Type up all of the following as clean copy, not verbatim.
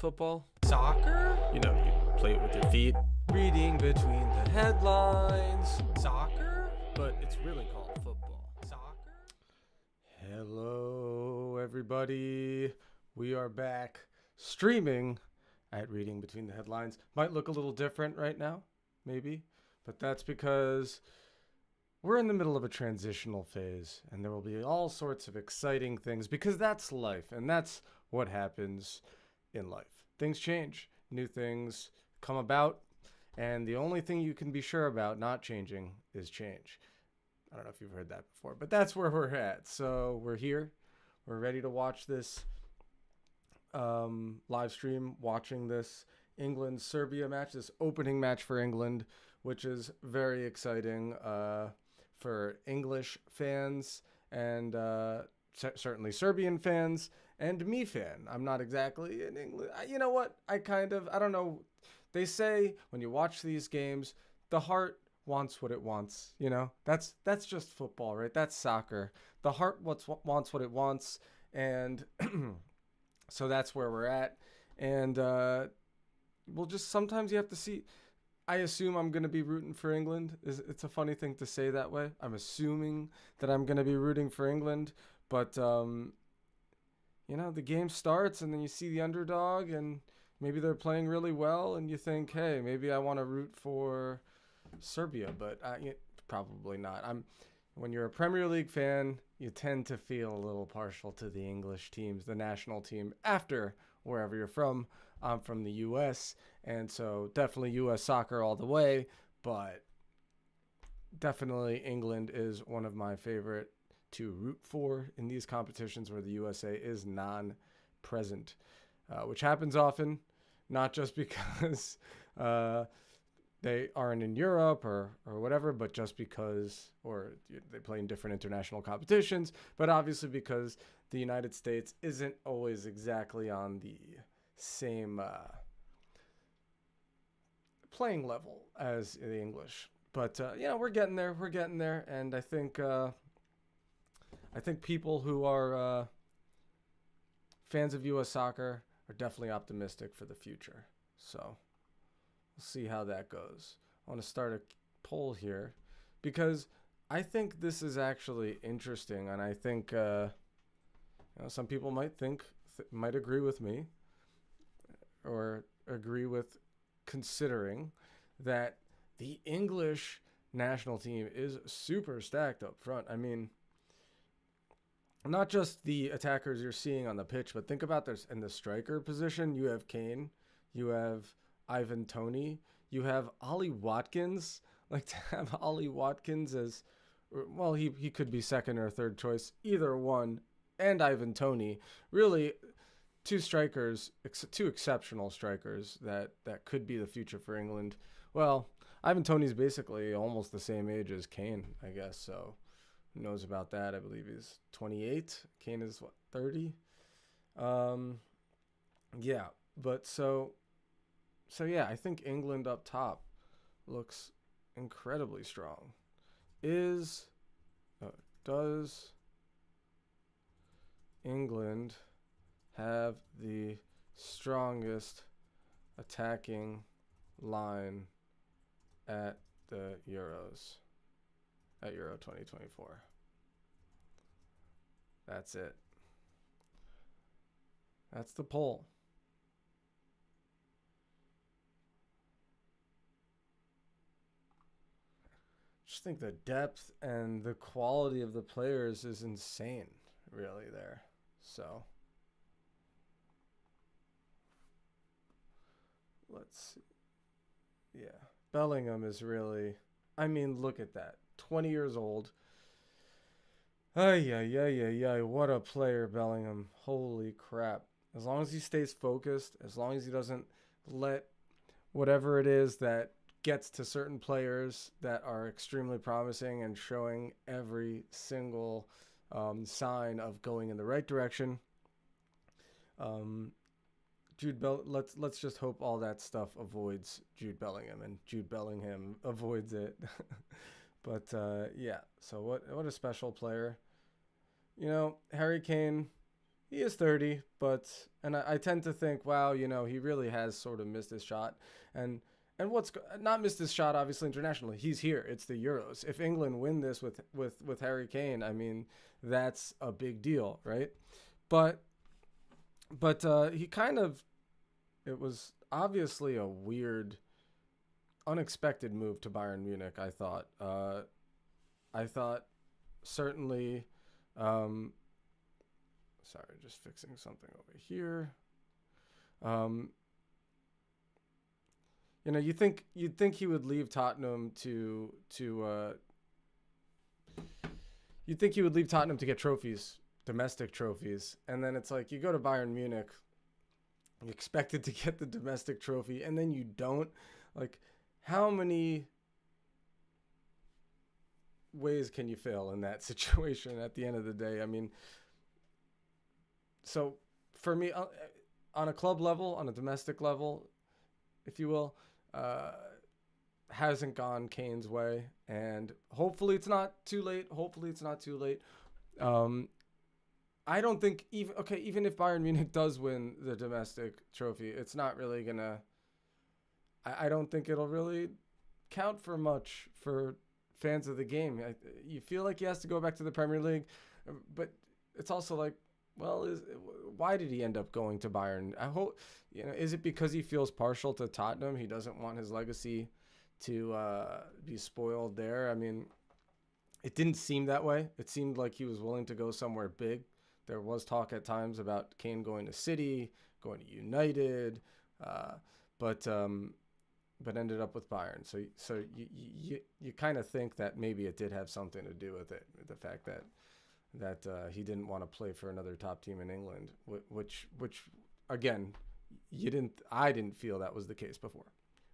Football? Soccer? You know, you play it with your feet, Reading between the headlines. Soccer? but it's really called football. Soccer? Hello, everybody. We are back streaming at Reading Between the Headlines. Might look a little different right now, maybe, but that's because we're in the middle of a transitional phase, and there will be all sorts of exciting things because that's life, and that's what happens in life. Things change, new things come about, and the only thing you can be sure about not changing is change. I don't know if you've heard that before, but that's where we're at. So we're here. We're ready to watch this live stream, watching this England-Serbia match, this opening match for England, which is very exciting for English fans and certainly Serbian fans and me fan. I'm not exactly in England. You know what? I don't know. They say when you watch these games, the heart wants what it wants. You know, that's just football, right? That's soccer. The heart wants what it wants, and so that's where we're at. And we'll just sometimes you have to see. I assume I'm going to be rooting for England. It's a funny thing to say that way. I'm assuming that I'm going to be rooting for England, but you know, the game starts and then you see the underdog and maybe they're playing really well and you think, hey, maybe I want to root for Serbia, but probably not. When you're a Premier League fan, you tend to feel a little partial to the English teams, the national team, after wherever you're from. I'm from the U.S., and so definitely U.S. soccer all the way, but definitely England is one of my favorite to root for in these competitions where the USA is non-present, which happens often, not just because they aren't in Europe or whatever, but just because, or they play in different international competitions, but obviously because the United States isn't always exactly on the same playing level as the English. But, we're getting there, and I think people who are fans of U.S. soccer are definitely optimistic for the future. So we'll see how that goes. I want to start a poll here because I think this is actually interesting, and I think some people might agree with me or agree with considering that the English national team is super stacked up front. I mean, not just the attackers you're seeing on the pitch, but think about this in the striker position. You have Kane, you have Ivan Toney, you have Ollie Watkins. Like, to have Ollie Watkins as, well, he could be second or third choice, either one, and Ivan Toney. Really, two exceptional strikers that could be the future for England. Well, Ivan Toney's basically almost the same age as Kane, I guess, so who knows about that? I believe he's 28. Kane is, 30? Yeah, but so yeah, I think England up top looks incredibly strong. Does England have the strongest attacking line at the Euros, at Euro 2024? That's it. That's the poll. Just think the depth and the quality of the players is insane, really, there. So let's see. Yeah, Bellingham is really, I mean, look at that. 20 years old. Ay, what a player, Bellingham. Holy crap. As long as he stays focused, as long as he doesn't let whatever it is that gets to certain players that are extremely promising and showing every single sign of going in the right direction. Let's just hope all that stuff avoids Jude Bellingham and Jude Bellingham avoids it. But yeah, so what a special player. You know, Harry Kane He is 30, and I tend to think, wow, he really has sort of missed his shot, and what's not missed his shot, obviously internationally. He's here. It's the Euros. If England win this with Harry Kane, I mean, that's a big deal, right? But he kind of, it was obviously a weird, unexpected move to Bayern Munich. I thought certainly. Um, Sorry, just fixing something over here. Um, you'd think he would leave Tottenham you'd think he would leave Tottenham to get trophies, domestic trophies, and then it's like you go to Bayern Munich, you expected to get the domestic trophy, and then you don't. Like, how many ways can you fail in that situation? At the end of the day, I mean, so for me, on a club level, on a domestic level, if you will, uh, hasn't gone Kane's way, and hopefully it's not too late. Hopefully it's not too late. Um, I don't think even if Bayern Munich does win the domestic trophy, it's not really gonna. I don't think it'll really count for much for fans of the game. You feel like he has to go back to the Premier League, but it's also like, well, why did he end up going to Bayern? I hope, is it because he feels partial to Tottenham? He doesn't want his legacy to be spoiled there. I mean, it didn't seem that way. It seemed like he was willing to go somewhere big. There was talk at times about Kane going to City, going to United, uh, but ended up with Bayern. So you kind of think that maybe it did have something to do with it, the fact that he didn't want to play for another top team in England, which again, I didn't feel that was the case before,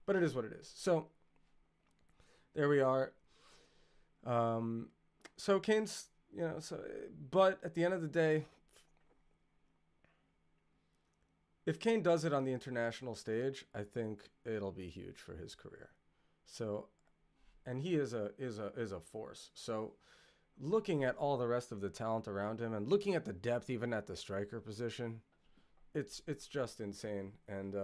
but it is what it is. So there we are. So Kane's, but at the end of the day, if Kane does it on the international stage, I think it'll be huge for his career. So, and he is a force. So, looking at all the rest of the talent around him and looking at the depth even at the striker position, it's just insane. And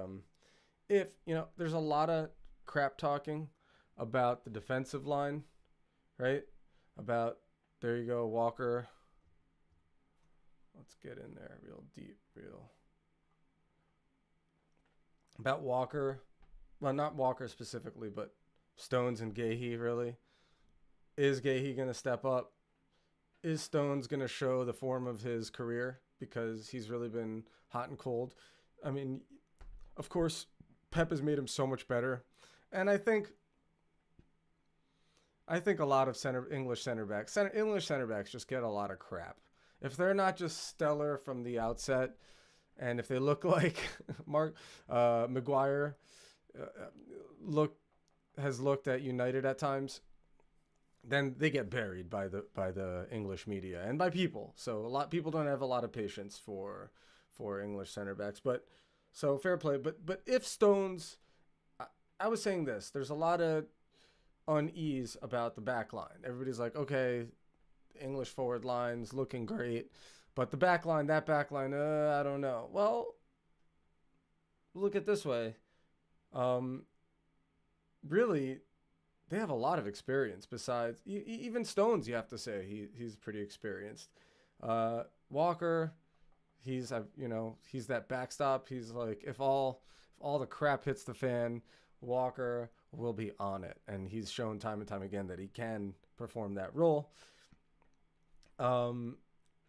if there's a lot of crap talking about the defensive line, right? About, there you go, Walker. Let's get in there real deep, about Walker. Well, not Walker specifically, but Stones and Gahey, really. Is Gahey going to step up? Is Stones going to show the form of his career? Because he's really been hot and cold. I mean, of course, Pep has made him so much better. And I think a lot of English center backs just get a lot of crap. If they're not just stellar from the outset, and if they look like Maguire has looked at United at times, then they get buried by the English media and by people. So a lot of people don't have a lot of patience for English center backs. But so fair play. But if Stones, I was saying this, there's a lot of unease about the back line. Everybody's like, okay, English forward line's looking great, but the back line, I don't know. Well, look at it this way. Really, they have a lot of experience. Besides, even Stones, you have to say he's pretty experienced. Walker, he's that backstop. He's like, if all the crap hits the fan, Walker will be on it, and he's shown time and time again that he can perform that role.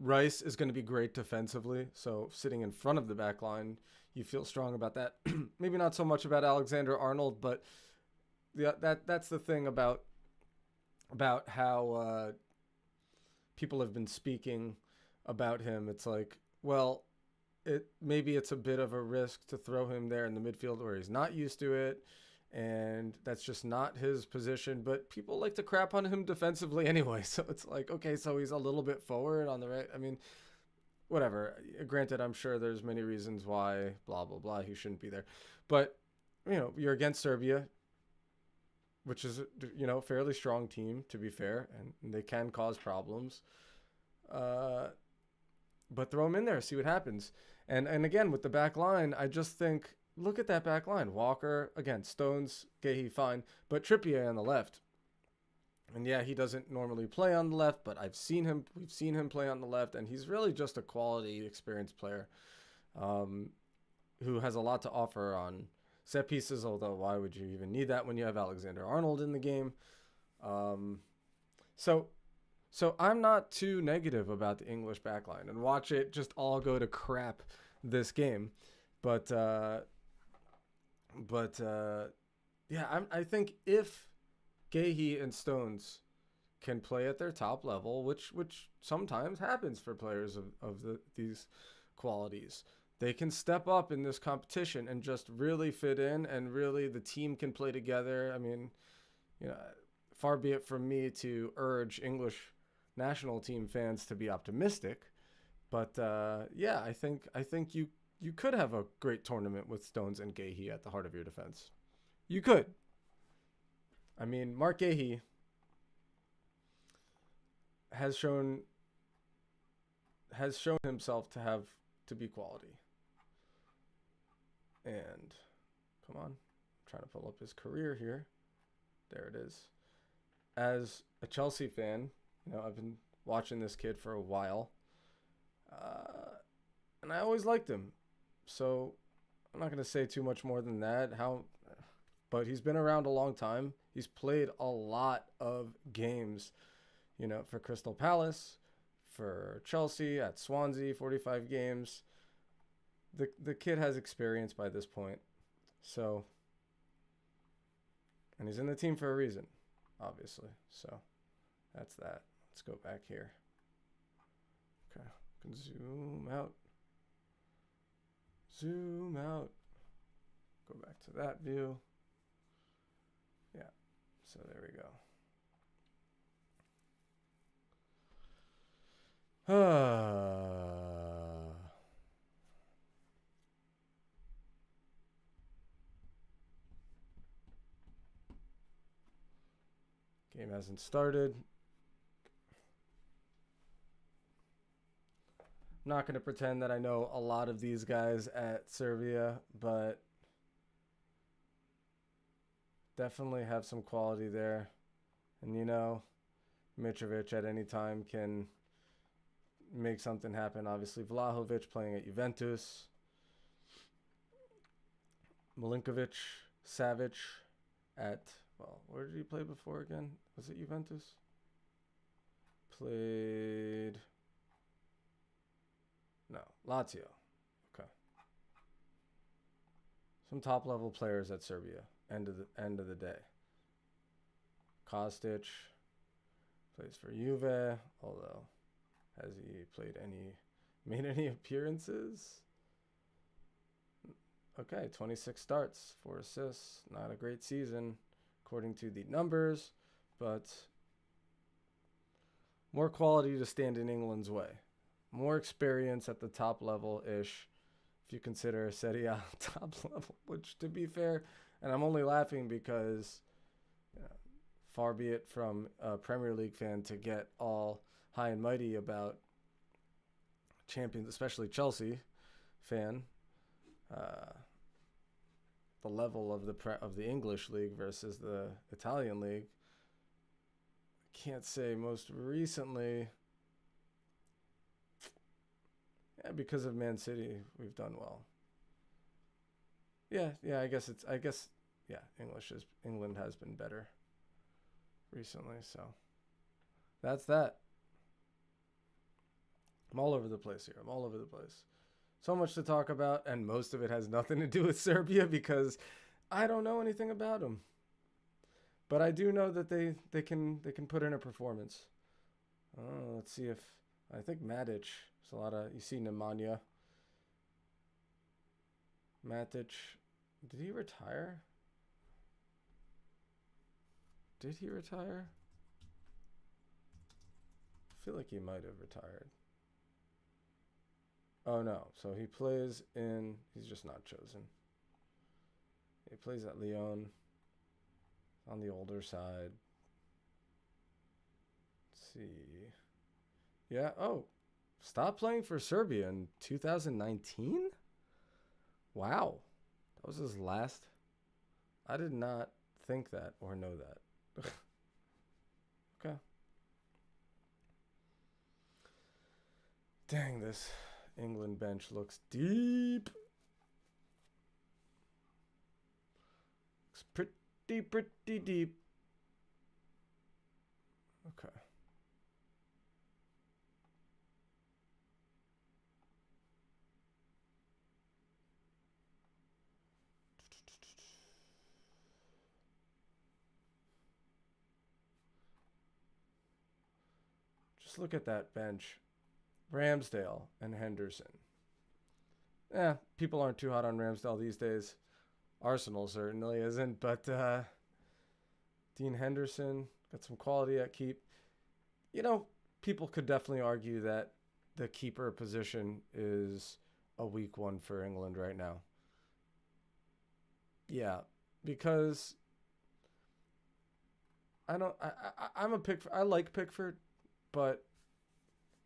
Rice is going to be great defensively, so sitting in front of the back line, you feel strong about that. Maybe not so much about Alexander-Arnold, but that's the thing about how people have been speaking about him. It's like, well, maybe it's a bit of a risk to throw him there in the midfield where he's not used to it, and that's just not his position. But people like to crap on him defensively anyway, so it's like, okay, so he's a little bit forward on the right. I mean, whatever. Granted, I'm sure there's many reasons why blah blah blah he shouldn't be there, but you're against Serbia, which is a fairly strong team, to be fair, and they can cause problems. but throw him in there, see what happens. And again with the back line, I just think look at that back line. Walker again, Stones, Gahey, fine, but Trippier on the left. And yeah, he doesn't normally play on the left, but We've seen him play on the left, and he's really just a quality, experienced player, who has a lot to offer on set pieces. Although, why would you even need that when you have Alexander-Arnold in the game? So I'm not too negative about the English backline, and watch it just all go to crap this game, but yeah, I think if Gahey and Stones can play at their top level, which sometimes happens for players of these qualities, they can step up in this competition and just really fit in, and really the team can play together. I mean, you know, far be it from me to urge English national team fans to be optimistic, but yeah, I think you could have a great tournament with Stones and Gahey at the heart of your defense. You could. I mean, Mark Gahey has shown himself to be quality. And come on, I'm trying to pull up his career here. There it is. As a Chelsea fan, you know, I've been watching this kid for a while, and I always liked him. So I'm not going to say too much more than that. But he's been around a long time. He's played a lot of games, you know, for Crystal Palace, for Chelsea, at Swansea, 45 games. The kid has experience by this point. So, and he's in the team for a reason, obviously. So that's that. Let's go back here. Okay, can zoom out. Zoom out. Go back to that view. Yeah, so there we go. Game hasn't started. I'm not going to pretend that I know a lot of these guys at Serbia, but definitely have some quality there. And, you know, Mitrovic at any time can make something happen. Obviously, Vlahovic playing at Juventus. Milinkovic, Savic at, well, where did he play before again? Was it Juventus? Played, no, Lazio. Okay. Some top level players at Serbia. End of the day. Kostic plays for Juve, although has he made any appearances? Okay, 26 starts, 4 assists. Not a great season according to the numbers, but more quality to stand in England's way. More experience at the top level-ish, if you consider Serie A top level, which, to be fair, and I'm only laughing because far be it from a Premier League fan to get all high and mighty about champions, especially Chelsea fan, the level of the English league versus the Italian league. I can't say most recently, because of Man City, we've done well. Yeah, I guess England has been better recently, so that's that. I'm all over the place here. So much to talk about, and most of it has nothing to do with Serbia because I don't know anything about them. But I do know that they can put in a performance. Let's see if I think Matic. There's a lot of, you see Nemanja. Matic. Did he retire? I feel like he might have retired. Oh no, so he plays in, he's just not chosen. He plays at Lyon, on the older side. Let's see. Yeah, oh, Stopped playing for Serbia in 2019? Wow. That was his last. I did not think that or know that. Okay. Dang, this England bench looks deep. Looks pretty deep. Okay. Just look at that bench. Ramsdale and Henderson. People aren't too hot on Ramsdale these days. Arsenal certainly isn't, but Dean Henderson got some quality at keep. You know, people could definitely argue that the keeper position is a weak one for England right now. Yeah, because I'm a Pickford. I like Pickford, but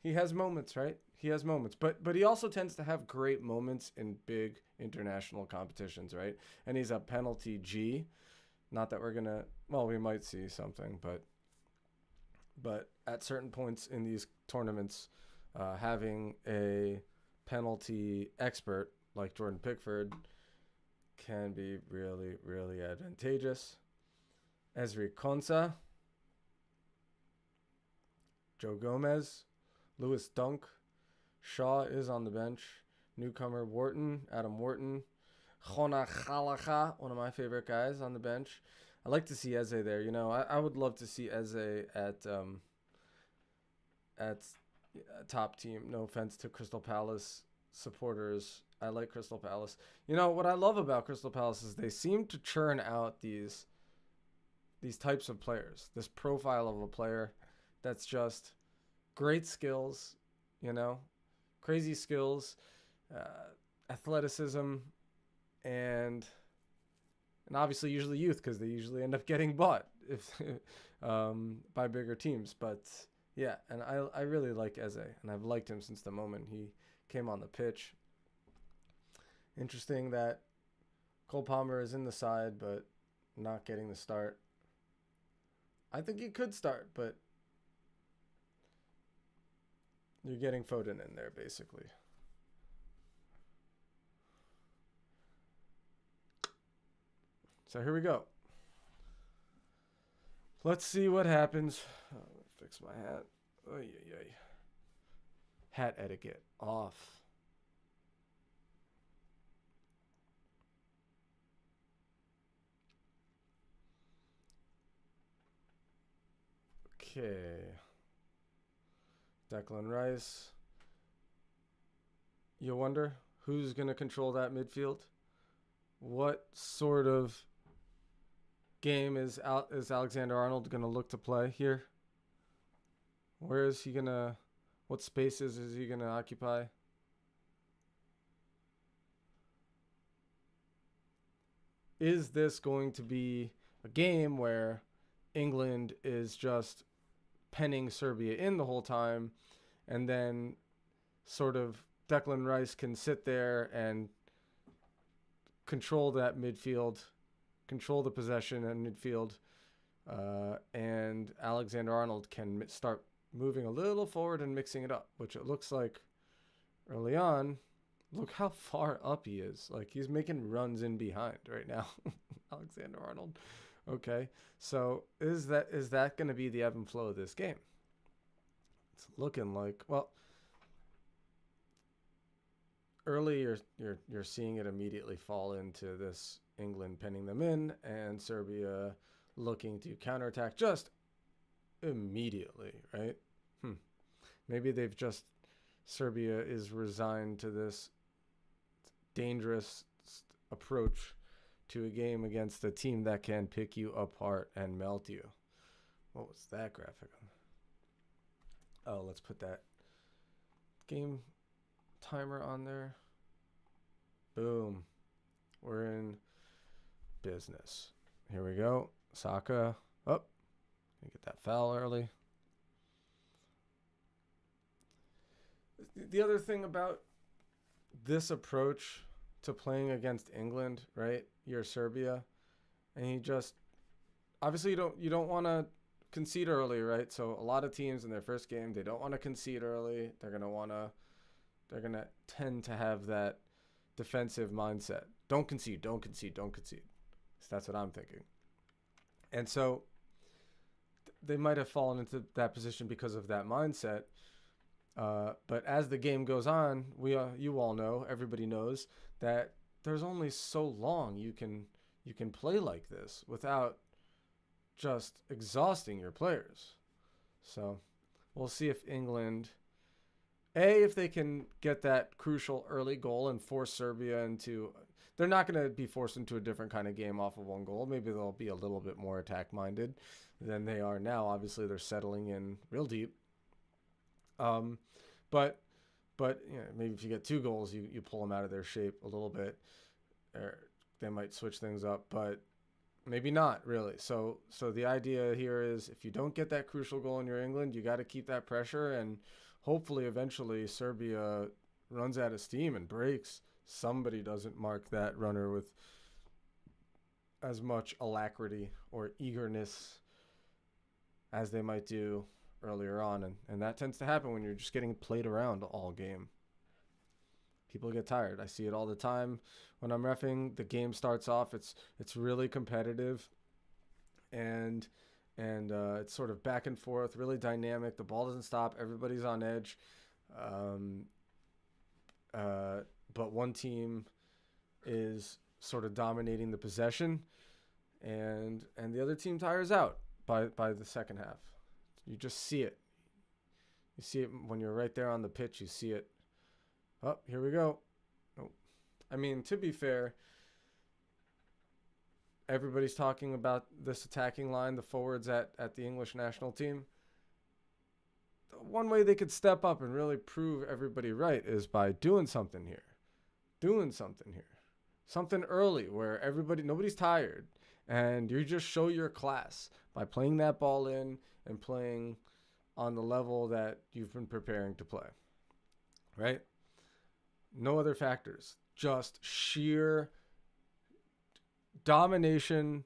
he has moments, right? He has moments, but he also tends to have great moments in big international competitions, right? And he's a penalty G. Not that we're gonna. Well, we might see something, but at certain points in these tournaments, having a penalty expert like Jordan Pickford can be really, really advantageous. Ezri Konsa, Joe Gomez, Lewis Dunk, Shaw is on the bench. Newcomer Wharton, Adam Wharton, Jona Khalacha, one of my favorite guys on the bench. I like to see Eze there. You know, I would love to see Eze at top team. No offense to Crystal Palace supporters. I like Crystal Palace. You know, what I love about Crystal Palace is they seem to churn out these types of players. This profile of a player that's just great skills, you know, crazy skills, athleticism, and obviously usually youth, because they usually end up getting bought if by bigger teams. But yeah, and I really like Eze, and I've liked him since the moment he came on the pitch. Interesting that Cole Palmer is in the side but not getting the start. I think he could start, but you're getting Foden in there, basically. So here we go. Let's see what happens. Oh, let me fix my hat. Oy, oy, oy. Hat etiquette off. Okay. Declan Rice. You wonder who's going to control that midfield? What sort of game is Alexander Arnold going to look to play here? Where is he going to... What spaces is he going to occupy? Is this going to be a game where England is just penning Serbia in the whole time, and then sort of Declan Rice can sit there and control that midfield, control the possession and midfield, and Alexander Arnold can start moving a little forward and mixing it up, which it looks like early on. Look how far up he is. Like, he's making runs in behind right now. Alexander Arnold. Okay, so is that going to be the ebb and flow of this game? It's looking like, well, early you're seeing it immediately fall into this England pinning them in and Serbia looking to counterattack just immediately, right? Maybe Serbia is resigned to this dangerous approach to a game against a team that can pick you apart and melt you. What was that graphic on? Oh, let's put that game timer on there. Boom. We're in business. Here we go. Saka. Oh, gonna get that foul early. The other thing about this approach to playing against England, right? You're Serbia, and you just obviously you don't want to concede early, right? So a lot of teams in their first game, they don't want to concede early. They're gonna tend to have that defensive mindset. Don't concede, don't concede, don't concede. So that's what I'm thinking. And so they might have fallen into that position because of that mindset. But as the game goes on, you all know, everybody knows that there's only so long you can play like this without just exhausting your players. So we'll see if England, if they can get that crucial early goal and force Serbia into. They're not going to be forced into a different kind of game off of one goal. Maybe they'll be a little bit more attack minded than they are now. Obviously, they're settling in real deep. But maybe if you get 2 goals, you pull them out of their shape a little bit. Or they might switch things up, but maybe not really. So the idea here is if you don't get that crucial goal in your England, you got to keep that pressure, and hopefully eventually Serbia runs out of steam and breaks. Somebody doesn't mark that runner with as much alacrity or eagerness as they might do earlier on, and that tends to happen when you're just getting played around all game. People get tired. I see it all the time when I'm reffing. The game starts off, it's really competitive, and it's sort of back and forth, really dynamic. The ball doesn't stop. Everybody's on edge. But one team is sort of dominating the possession, and the other team tires out by the second half. You just see it. You see it when you're right there on the pitch. You see it. Oh, here we go. Oh. I mean, to be fair, everybody's talking about this attacking line, the forwards at the English national team. One way they could step up and really prove everybody right is by doing something here. Something early where nobody's tired, and you just show your class by playing that ball in and playing on the level that you've been preparing to play, right? No other factors, just sheer domination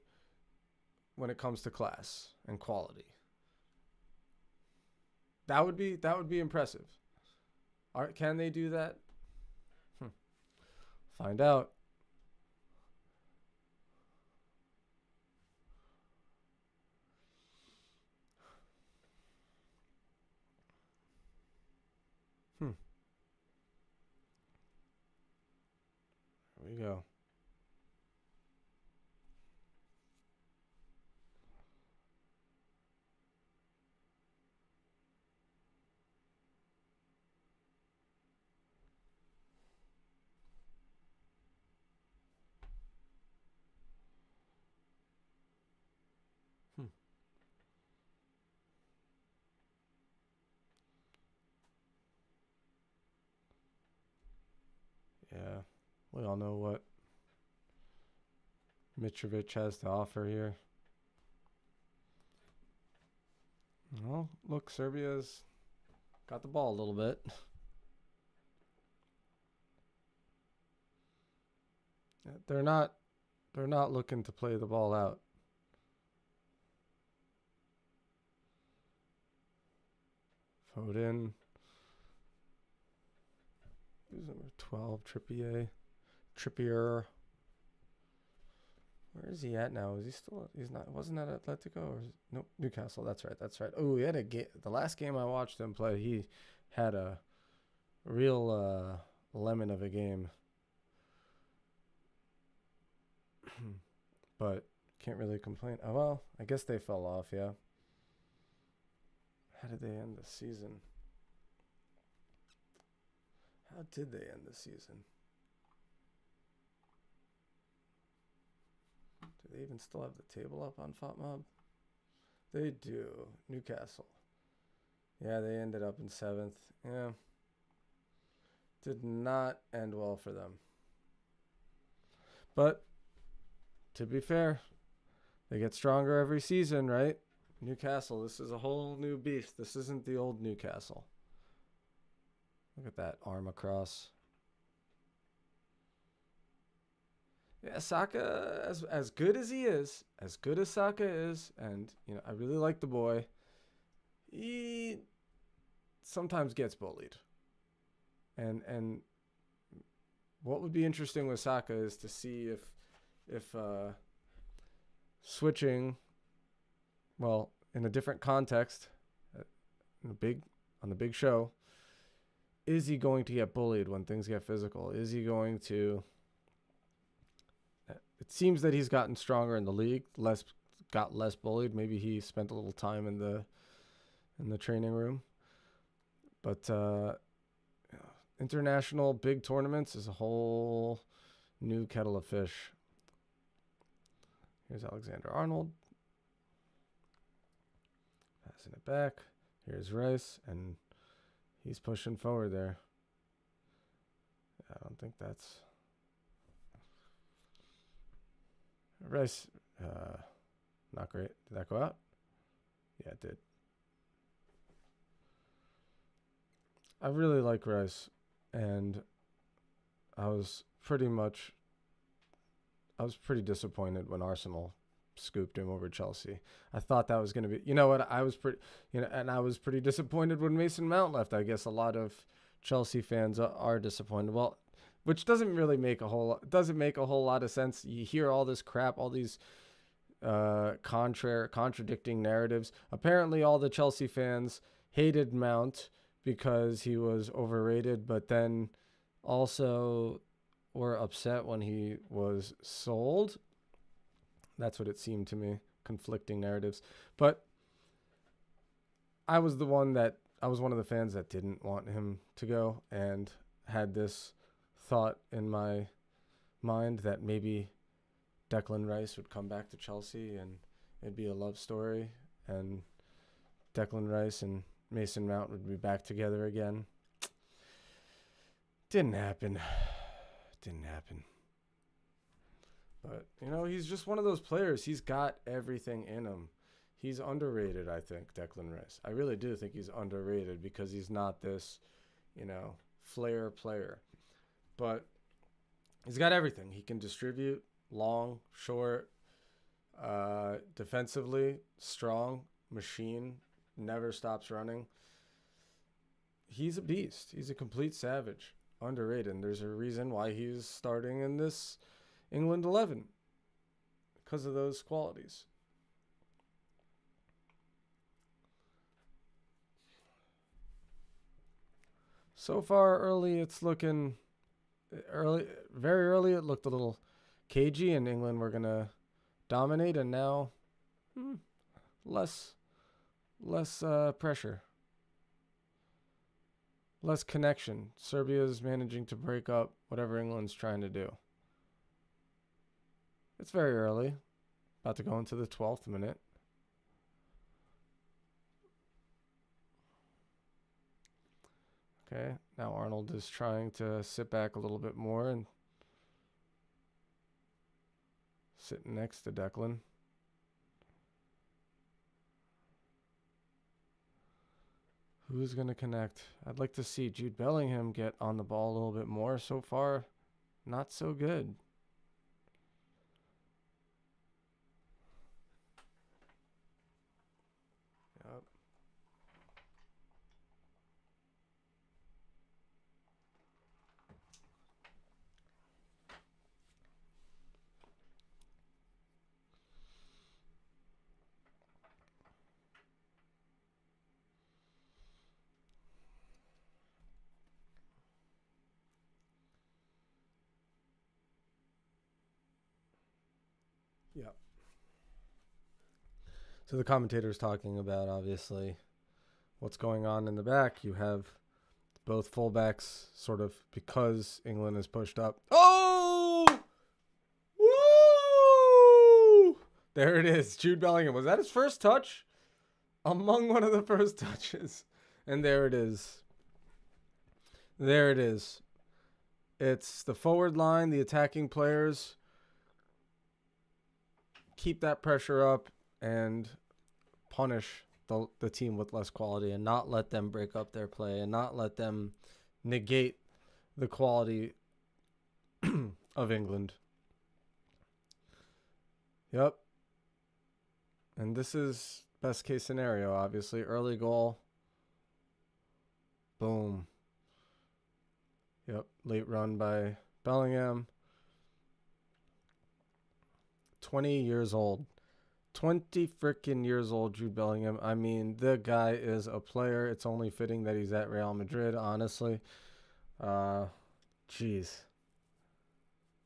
when it comes to class and quality. That would be impressive. Can they do that? Find out. Here we go. Yeah, we all know what Mitrovic has to offer here. Well, look, Serbia's got the ball a little bit. They're not looking to play the ball out. Foden. Who's number 12? Trippier. Where is he at now? Is he still? He's not. Wasn't at Atletico? Or nope, Newcastle. That's right. Oh, he had a game. The last game I watched him play, he had a real lemon of a game. But can't really complain. Oh well, I guess they fell off. Yeah. How did they end the season? How did they end the season? Do they even still have the table up on FotMob? They do. Newcastle. Yeah, they ended up in 7th. Yeah. Did not end well for them. But, to be fair, they get stronger every season, right? Newcastle, this is a whole new beast. This isn't the old Newcastle. Look at that arm across. Yeah, Saka, as good as he is, as good as Saka is, and I really like the boy. He sometimes gets bullied, and what would be interesting with Saka is to see if switching, well, in a different context, on the big show, is he going to get bullied when things get physical? Is he going to? It seems that he's gotten stronger in the league, got less bullied. Maybe he spent a little time in the training room, but international big tournaments is a whole new kettle of fish. Here's Alexander Arnold passing it back. Here's Rice, and he's pushing forward there. I don't think that's Rice. Not great. Did that go out? Yeah, it did. I really like Rice, and I was pretty disappointed when Arsenal scooped him over Chelsea. I thought that was going to be, I was pretty disappointed when Mason Mount left. I guess a lot of Chelsea fans are disappointed. Well, which doesn't make a whole lot of sense. You hear all this crap, all these contradicting narratives. Apparently all the Chelsea fans hated Mount because he was overrated, but then also were upset when he was sold. That's what it seemed to me, conflicting narratives. But I was one of the fans that didn't want him to go and had this thought in my mind that maybe Declan Rice would come back to Chelsea and it'd be a love story, and Declan Rice and Mason Mount would be back together again. Didn't happen. But, he's just one of those players. He's got everything in him. He's underrated, I think, Declan Rice. I really do think he's underrated because he's not this, flair player. But he's got everything. He can distribute long, short, defensively, strong, machine, never stops running. He's a beast. He's a complete savage. Underrated. And there's a reason why he's starting in this England 11 because of those qualities. So far early, it's looking very early. It looked a little cagey, and England were gonna dominate, and now less pressure, less connection. Serbia's managing to break up whatever England's trying to do. It's very early, about to go into the 12th minute. Okay, now Arnold is trying to sit back a little bit more and sitting next to Declan. Who's going to connect? I'd like to see Jude Bellingham get on the ball a little bit more. So far, not so good. Yep. Yep. So the commentator's talking about, obviously, what's going on in the back. You have both fullbacks sort of, because England is pushed up. Oh! Woo! There it is. Jude Bellingham. Was that his first touch? Among one of the first touches. And there it is. There it is. It's the forward line, the attacking players. Keep that pressure up and punish the team with less quality, and not let them break up their play, and not let them negate the quality of England. Yep. And this is best case scenario, obviously. Early goal. Boom. Yep. Late run by Bellingham. 20 years old. 20 freaking years old, Jude Bellingham. I mean, the guy is a player. It's only fitting that he's at Real Madrid, honestly. Jeez.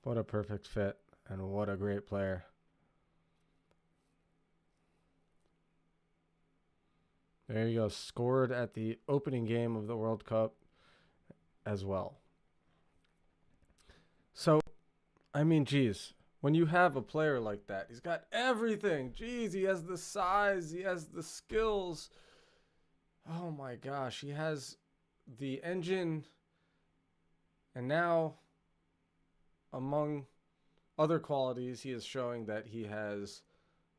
What a perfect fit, and what a great player. There you go. Scored at the opening game of the World Cup as well. So, I mean, geez. When you have a player like that, he's got everything. Jeez, he has the size. He has the skills. Oh, my gosh. He has the engine. And now, among other qualities, he is showing that he has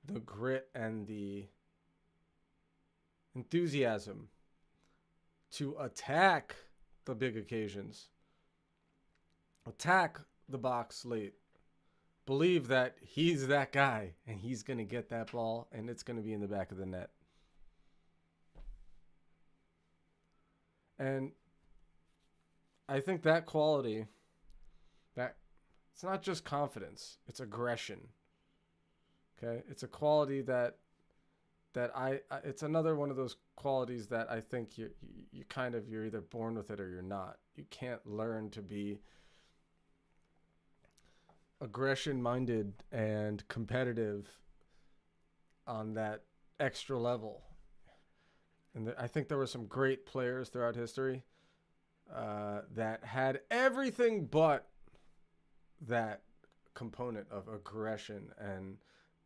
the grit and the enthusiasm to attack the big occasions, attack the box late, believe that he's that guy and he's going to get that ball and it's going to be in the back of the net. And I think that quality, that it's not just confidence, it's aggression. Okay? It's a quality that it's another one of those qualities that I think you're either born with it or you're not. You can't learn to be aggression minded and competitive on that extra level. And I think there were some great players throughout history that had everything but that component of aggression and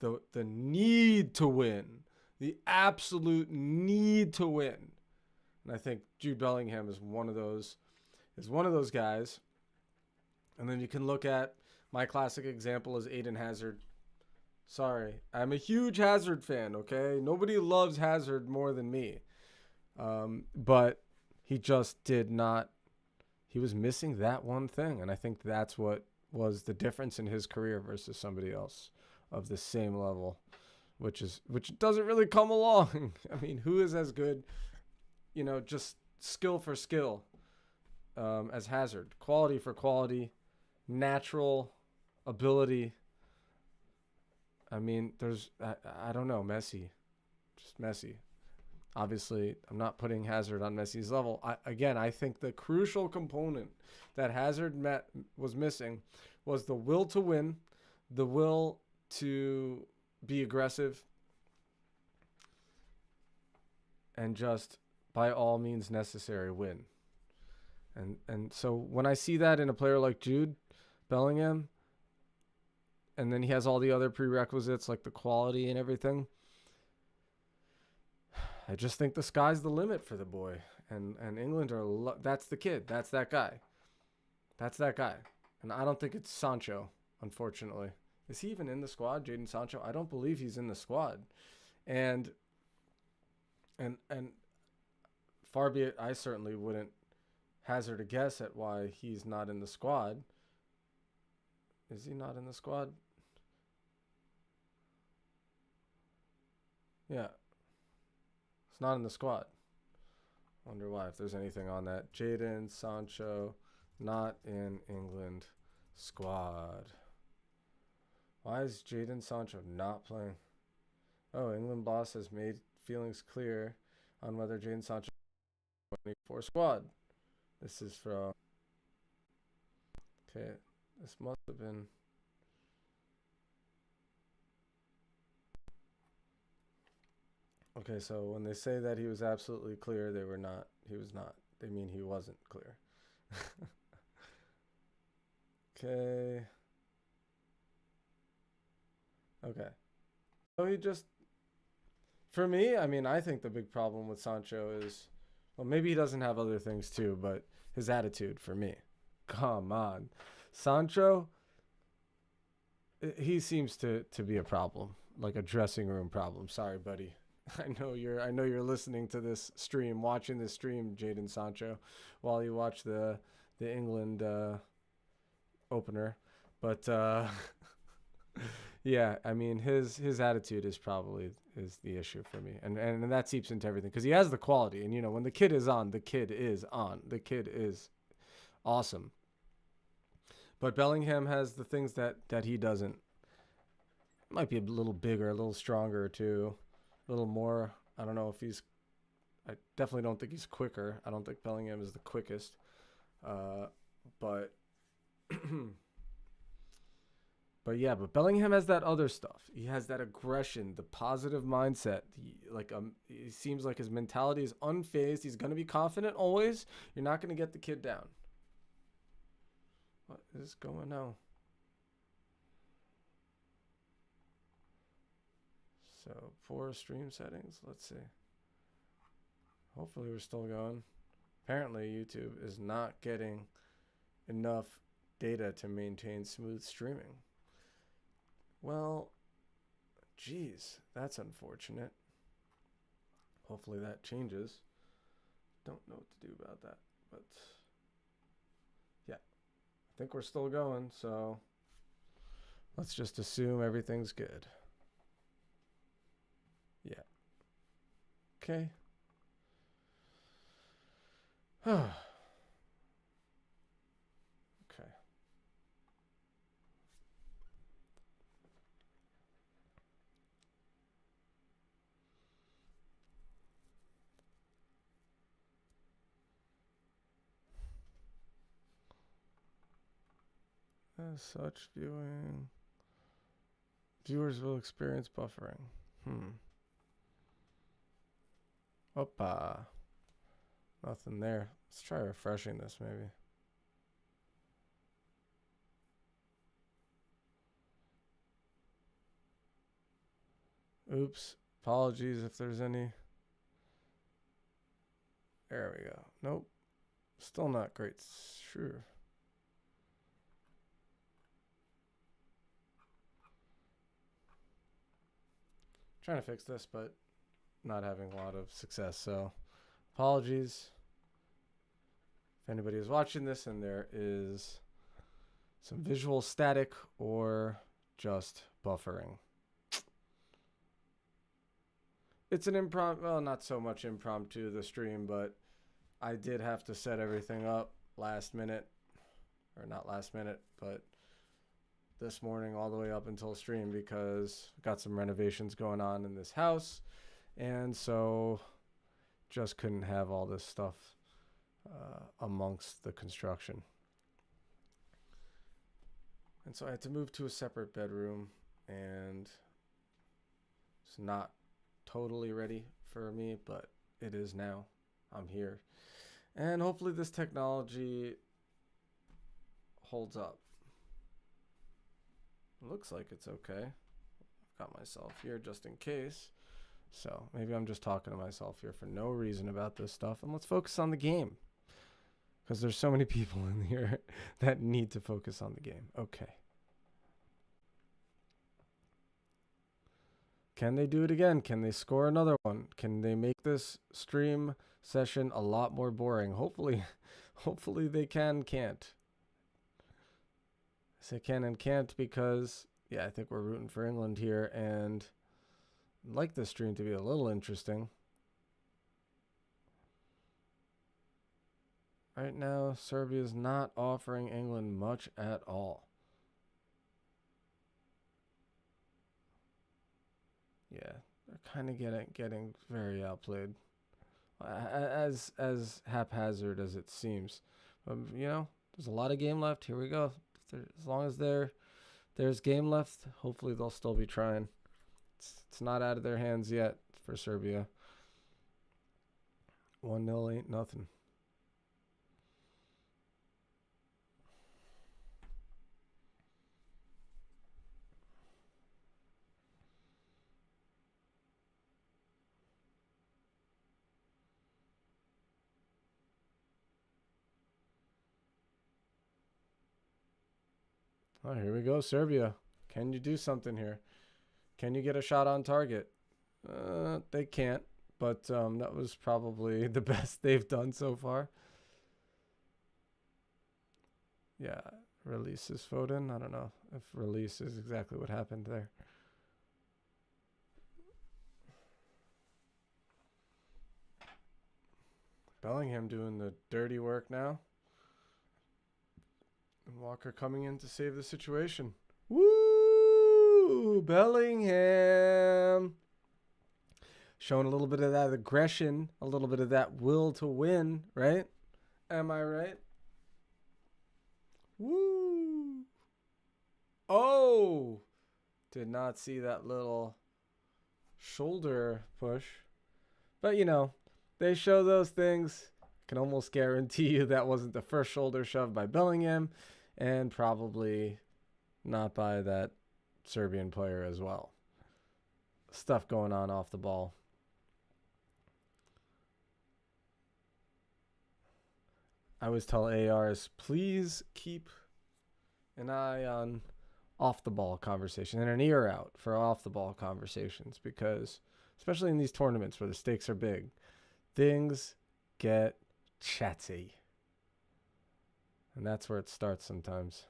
the need to win. The absolute need to win. And I think Jude Bellingham is one of those guys. And then you can look at my classic example is Eden Hazard. Sorry, I'm a huge Hazard fan, okay? Nobody loves Hazard more than me. But he just did not. He was missing that one thing. And I think that's what was the difference in his career versus somebody else of the same level. Which doesn't really come along. I mean, who is as good, just skill for skill as Hazard? Quality for quality, natural ability. I mean, I don't know, Messi. Just Messi. Obviously, I'm not putting Hazard on Messi's level. I think the crucial component that Hazard was missing was the will to win, the will to be aggressive, and just by all means necessary win. And so when I see that in a player like Jude Bellingham, and then he has all the other prerequisites like the quality and everything, I just think the sky's the limit for the boy. And England that's the kid. That's that guy. That's that guy. And I don't think it's Sancho, unfortunately. Is he even in the squad, Jadon Sancho? I don't believe he's in the squad. And far be it, I certainly wouldn't hazard a guess at why he's not in the squad. Is he not in the squad? Yeah. It's not in the squad. Wonder why, if there's anything on that. Jadon Sancho, not in England squad. Why is Jadon Sancho not playing? Oh, England boss has made feelings clear on whether Jadon Sancho is 24 squad. This is from... Okay, this must have been... Okay, so when they say that he was absolutely clear, they were not. He was not. They mean he wasn't clear. Okay. Okay. So he just... For me, I mean, I think the big problem with Sancho is... Well, maybe he doesn't have other things too, but his attitude for me. Come on. Sancho, he seems to be a problem. Like a dressing room problem. Sorry, buddy. I know you're listening to this stream, watching this stream, Jaden Sancho, while you watch the England opener. But yeah, I mean his attitude is probably is the issue for me, and that seeps into everything because he has the quality, and you know when the kid is on, the kid is on, the kid is awesome. But Bellingham has the things that he doesn't. Might be a little bigger, a little stronger too, a little more. I don't know if he's. I definitely don't think he's quicker. I don't think Bellingham is the quickest. But but yeah, but Bellingham has that other stuff. He has that aggression, the positive mindset. He seems like his mentality is unfazed. He's gonna be confident always. You're not gonna get the kid down. What is going on? So for stream settings, let's see. Hopefully we're still going. Apparently YouTube is not getting enough data to maintain smooth streaming. Well, geez, that's unfortunate. Hopefully that changes. Don't know what to do about that, but yeah, I think we're still going, so let's just assume everything's good. Yeah. Okay. Okay. As such, viewers will experience buffering. Opa. Nothing there. Let's try refreshing this maybe. Oops. Apologies if there's any. There we go. Nope. Still not great. Sure. Trying to fix this, but not having a lot of success. So apologies if anybody is watching this and there is some visual static or just buffering. It's an impromptu, well, not so much impromptu, the stream, but I did have to set everything up last minute, or not last minute, but this morning all the way up until stream because we got some renovations going on in this house, and so just couldn't have all this stuff amongst the construction. And so I had to move to a separate bedroom, and it's not totally ready for me, but it is now. I'm here. And hopefully this technology holds up. Looks like it's okay. I've got myself here just in case. So maybe I'm just talking to myself here for no reason about this stuff. And let's focus on the game. Because there's so many people in here that need to focus on the game. Okay. Can they do it again? Can they score another one? Can they make this stream session a lot more boring? Hopefully they can't. I say can and can't because, yeah, I think we're rooting for England here, and I'd like this stream to be a little interesting. Right now, Serbia is not offering England much at all. Yeah, they're kind of getting very outplayed, as haphazard as it seems. You know, there's a lot of game left. Here we go. As long as there's game left, hopefully they'll still be trying. It's not out of their hands yet for Serbia. 1-0 ain't nothing. Oh, here we go, Serbia. Can you do something here? Can you get a shot on target? They can't, but that was probably the best they've done so far. Yeah, releases Foden. I don't know if release is exactly what happened there. Bellingham doing the dirty work now. And Walker coming in to save the situation. Woo! Bellingham. Showing a little bit of that aggression, a little bit of that will to win, right? Am I right? Woo! Oh! Did not see that little shoulder push. But, you know, they show those things. I can almost guarantee you that wasn't the first shoulder shove by Bellingham, and probably not by that Serbian player as well. Stuff going on off the ball. I always tell ARs, please keep an eye on off the ball conversation and an ear out for off the ball conversations, because especially in these tournaments where the stakes are big, things get chatty. And that's where it starts sometimes.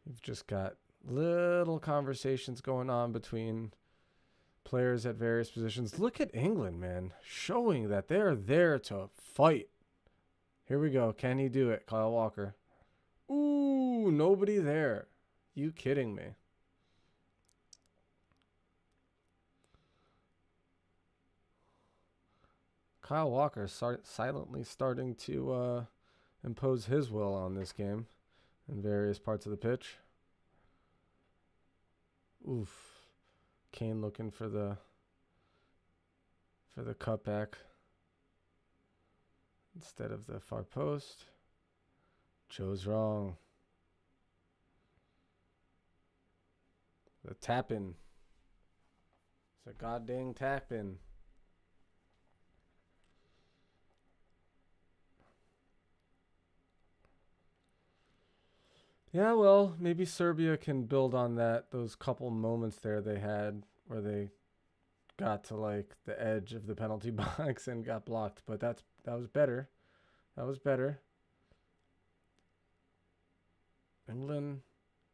You've just got little conversations going on between players at various positions. Look at England, man, showing that they're there to fight. Here we go. Can he do it? Kyle Walker. Ooh, nobody there. You kidding me? Kyle Walker silently starting to impose his will on this game in various parts of the pitch. Oof. Kane looking for the cutback instead of the far post. Joe's wrong. The tap-in. It's a goddamn tap-in. Yeah, well, maybe Serbia can build on that. Those couple moments there they had where they got to like the edge of the penalty box and got blocked, but that was better. That was better. England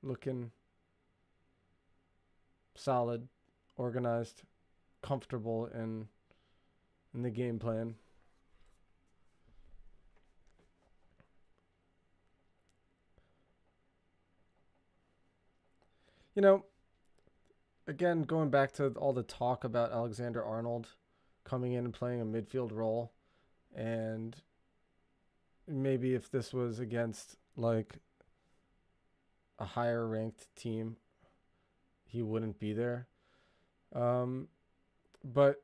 looking solid, organized, comfortable in the game plan. You know, again, going back to all the talk about Alexander-Arnold coming in and playing a midfield role, and maybe if this was against like a higher ranked team, he wouldn't be there. But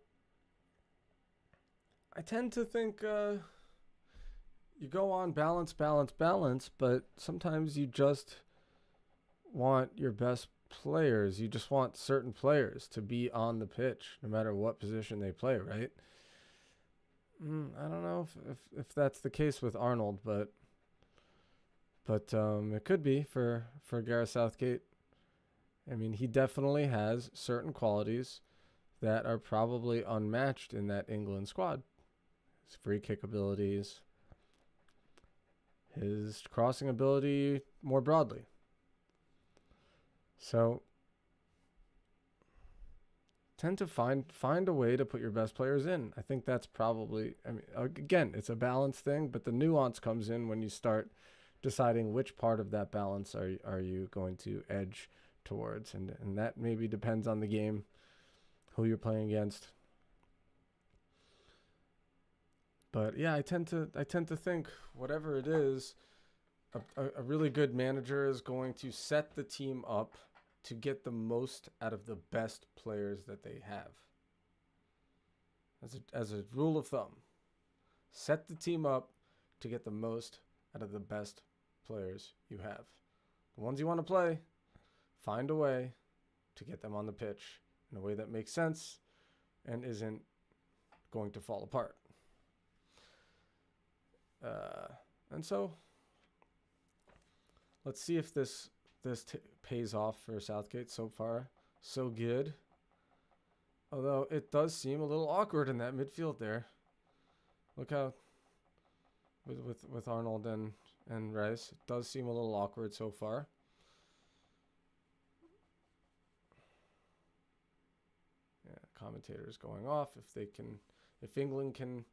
I tend to think you go on balance, but sometimes you just want your best players. You just want certain players to be on the pitch, no matter what position they play, right? I don't know if that's the case with Arnold, but it could be for Gareth Southgate. I mean, he definitely has certain qualities that are probably unmatched in that England squad. His free kick abilities, his crossing ability more broadly. So tend to find a way to put your best players in. I think that's probably, I mean, again, it's a balance thing, but the nuance comes in when you start deciding which part of that balance are you going to edge towards, and that maybe depends on the game, who you're playing against. But yeah, I tend to think whatever it is, a really good manager is going to set the team up to get the most out of the best players that they have. As a rule of thumb, set the team up to get the most out of the best players you have. The ones you want to play, find a way to get them on the pitch in a way that makes sense and isn't going to fall apart. And so let's see if this pays off for Southgate. So far, so good. Although it does seem a little awkward in that midfield there. Look how with Arnold and Rice, it does seem a little awkward so far. Yeah, commentators going off if England can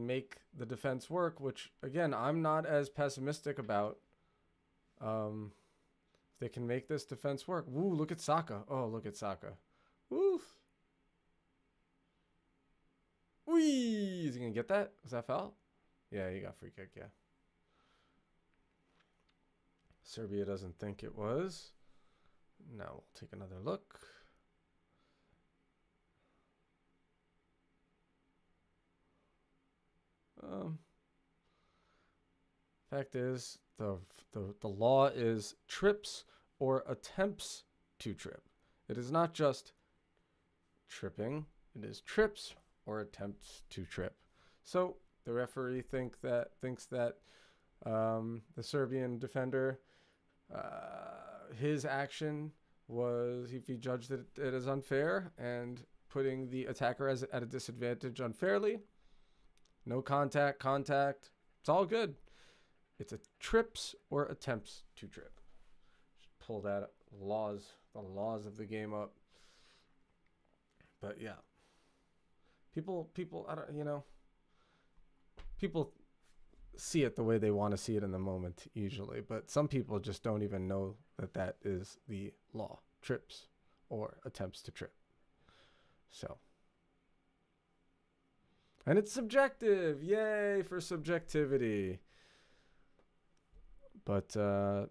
make the defense work, which again I'm not as pessimistic about. If they can make this defense work. Woo, look at Saka. Oh, look at Saka. Woo. Wee! Is he gonna get that? Was that foul? Yeah, he got free kick, yeah. Serbia doesn't think it was. Now we'll take another look. Fact is, the law is trips or attempts to trip. It is not just tripping. It is trips or attempts to trip. So the referee thinks that the Serbian defender, his action was, if he judged it as unfair and putting the attacker at a disadvantage unfairly. No contact. It's all good. It's a trips or attempts to trip. Just pull that the laws of the game up. But yeah, people, I don't, people see it the way they want to see it in the moment usually, but some people just don't even know that is the law. Trips or attempts to trip. So. And it's subjective. Yay for subjectivity. But let's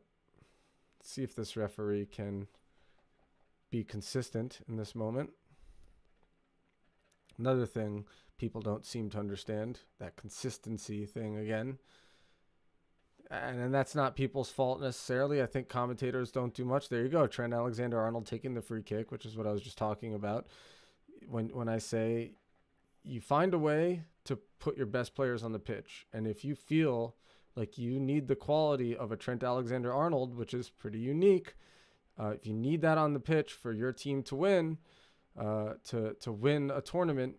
see if this referee can be consistent in this moment. Another thing people don't seem to understand, that consistency thing again. And that's not people's fault necessarily. I think commentators don't do much. There you go. Trent Alexander-Arnold taking the free kick, which is what I was just talking about. When I say you find a way to put your best players on the pitch, and if you feel like you need the quality of a Trent Alexander-Arnold, which is pretty unique, if you need that on the pitch for your team to win, to win a tournament,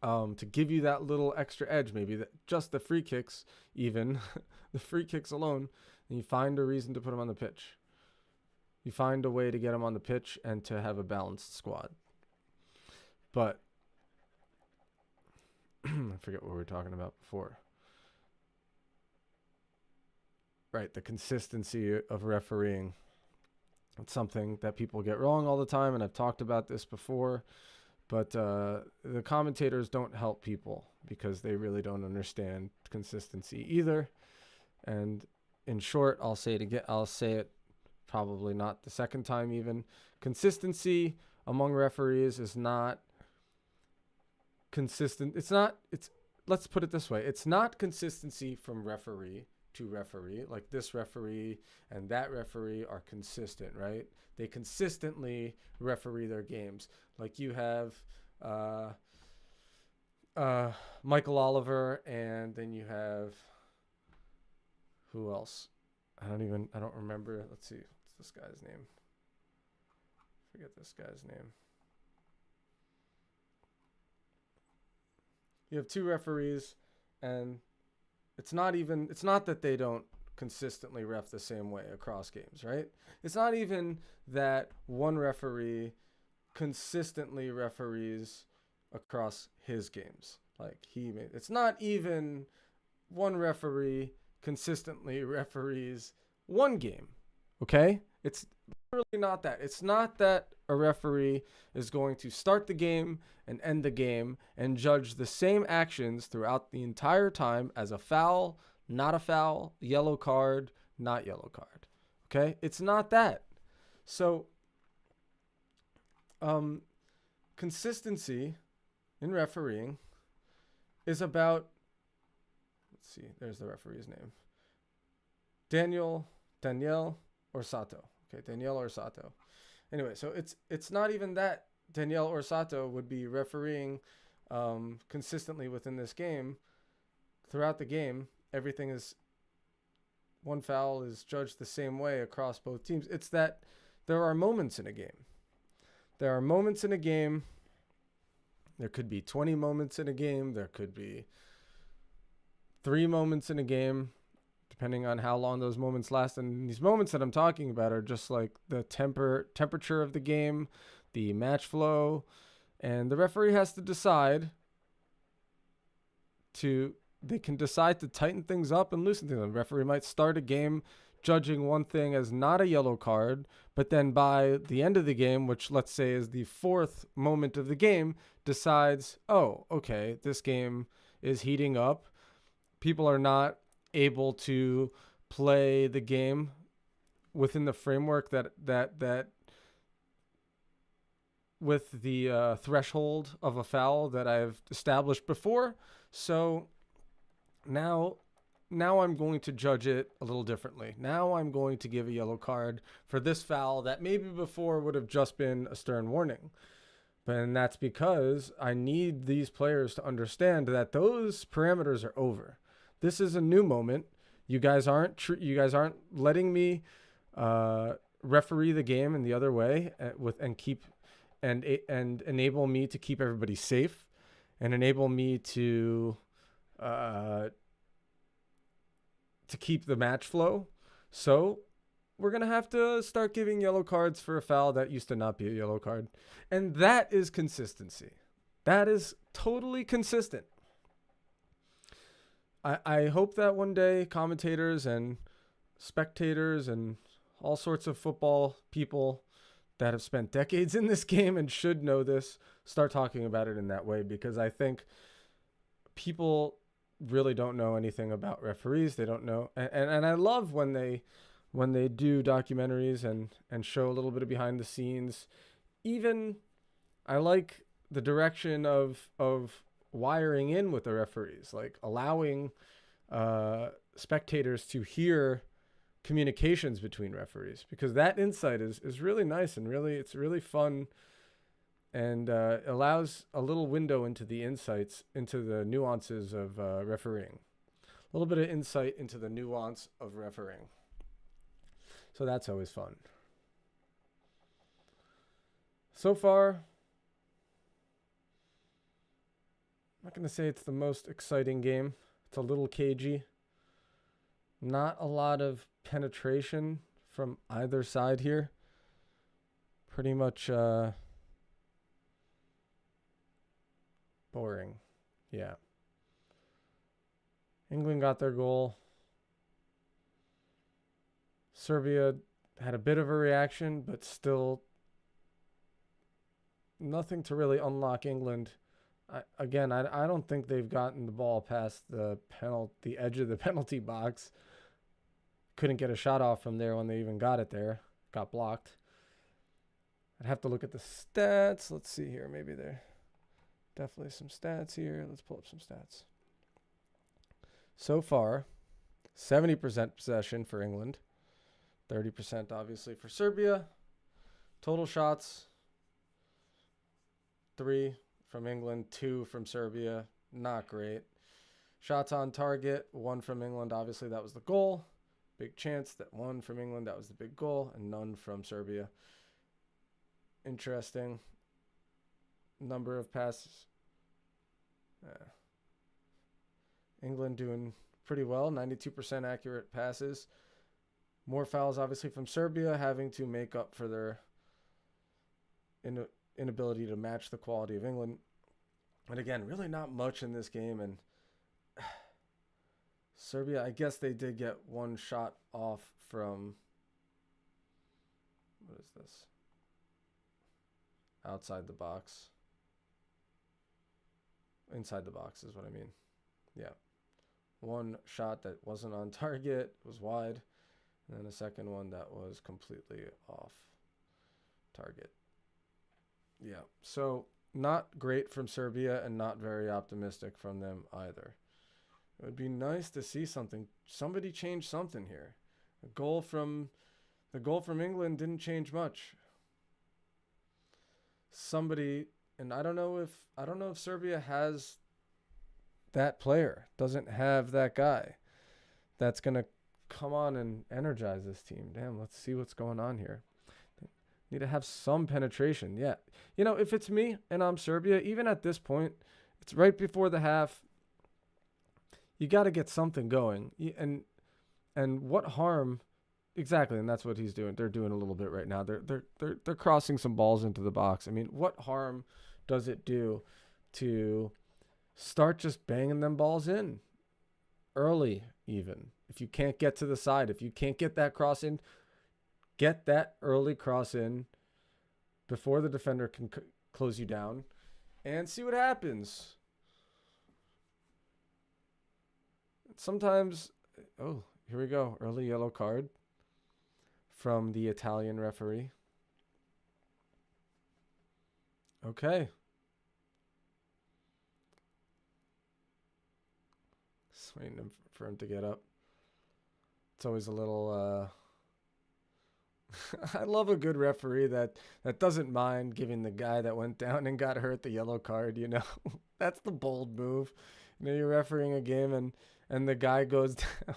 to give you that little extra edge, maybe just the free kicks, even the free kicks alone, and you find a reason to put them on the pitch. You find a way to get them on the pitch and to have a balanced squad. But I forget what we were talking about before. Right, the consistency of refereeing. It's something that people get wrong all the time, and I've talked about this before. But the commentators don't help people because they really don't understand consistency either. And in short, I'll say it again. I'll say it probably not the second time even. Consistency among referees is not consistent. Let's put it this way. It's not consistency from referee to referee. Like this referee and that referee are consistent, right? They consistently referee their games. Like you have Michael Oliver, and then you have who else? I don't remember. Let's see. What's this guy's name? Forget this guy's name. You have two referees, and it's not that they don't consistently ref the same way across games, right? It's not even that one referee consistently referees across his games. It's not even one referee consistently referees one game, okay? It's literally not that. It's not that a referee is going to start the game and end the game and judge the same actions throughout the entire time as a foul, not a foul, yellow card, not yellow card. Okay? It's not that. So, consistency in refereeing is about, let's see, there's the referee's name. Daniel Orsato. Okay, Daniel Orsato. Anyway, so it's not even that Daniel Orsato would be refereeing consistently within this game. Throughout the game, everything is, one foul is judged the same way across both teams. It's that there are moments in a game. there are moments in a game. There could be 20 moments in a game. There could be 3 moments in a game, depending on how long those moments last. And these moments that I'm talking about are just like the temperature of the game, the match flow, and the referee has to decide they can decide to tighten things up and loosen things. The referee might start a game judging one thing as not a yellow card, but then by the end of the game, which let's say is the 4th moment of the game, decides, oh, okay, this game is heating up. People are not able to play the game within the framework that with the threshold of a foul that I've established before. So now I'm going to judge it a little differently. Now I'm going to give a yellow card for this foul that maybe before would have just been a stern warning. And that's because I need these players to understand that those parameters are over. This is a new moment. You guys aren't letting me referee the game in the other way and enable me to keep everybody safe and enable me to keep the match flow. So we're going to have to start giving yellow cards for a foul that used to not be a yellow card. And that is consistency. That is totally consistent. I hope that one day commentators and spectators and all sorts of football people that have spent decades in this game and should know this start talking about it in that way, because I think people really don't know anything about referees. They don't know. And I love when they do documentaries and show a little bit of behind the scenes. Even I like the direction of wiring in with the referees, like allowing spectators to hear communications between referees, because that insight is really nice and it's really fun, and allows a little window into the insights, into the nuances of refereeing, a little bit of insight into the nuance of refereeing. So that's always fun. So far, I'm not going to say it's the most exciting game. It's a little cagey. Not a lot of penetration from either side here. Pretty much boring. Yeah. England got their goal. Serbia had a bit of a reaction, but still nothing to really unlock England. I don't think they've gotten the ball past the edge of the penalty box. Couldn't get a shot off from there when they even got it there. Got blocked. I'd have to look at the stats. Let's see here. Maybe there definitely some stats here. Let's pull up some stats. So far, 70% possession for England. 30% obviously for Serbia. Total shots, 3 from England, 2 from Serbia. Not great. Shots on target, 1 from England. Obviously, that was the goal. Big chance that 1 from England, that was the big goal, and none from Serbia. Interesting. Number of passes. England doing pretty well, 92% accurate passes. More fouls, obviously, from Serbia, having to make up for their inability to match the quality of England. And again, really not much in this game. And Serbia, I guess they did get 1 shot off from, what is this? Outside the box. Inside the box is what I mean. Yeah. 1 shot that wasn't on target, was wide. And then a second one that was completely off target. Yeah. So not great from Serbia and not very optimistic from them either. It would be nice to see somebody change something here. The goal from England didn't change much. And I don't know if Serbia has that player, doesn't have that guy that's going to come on and energize this team. Damn, let's see what's going on here. Need to have some penetration. Yeah. You know, if it's me and I'm Serbia, even at this point, it's right before the half. You got to get something going. And what harm exactly? And that's what he's doing. They're doing a little bit right now. They're crossing some balls into the box. I mean, what harm does it do to start just banging them balls in early even? If you can't get to the side, if you can't get that cross in, get that early cross in before the defender can close you down and see what happens. Sometimes, oh, here we go. Early yellow card from the Italian referee. Okay. Just waiting for him to get up. It's always a little... I love a good referee that doesn't mind giving the guy that went down and got hurt the yellow card, you know. That's the bold move. You know, you're refereeing a game and the guy goes down.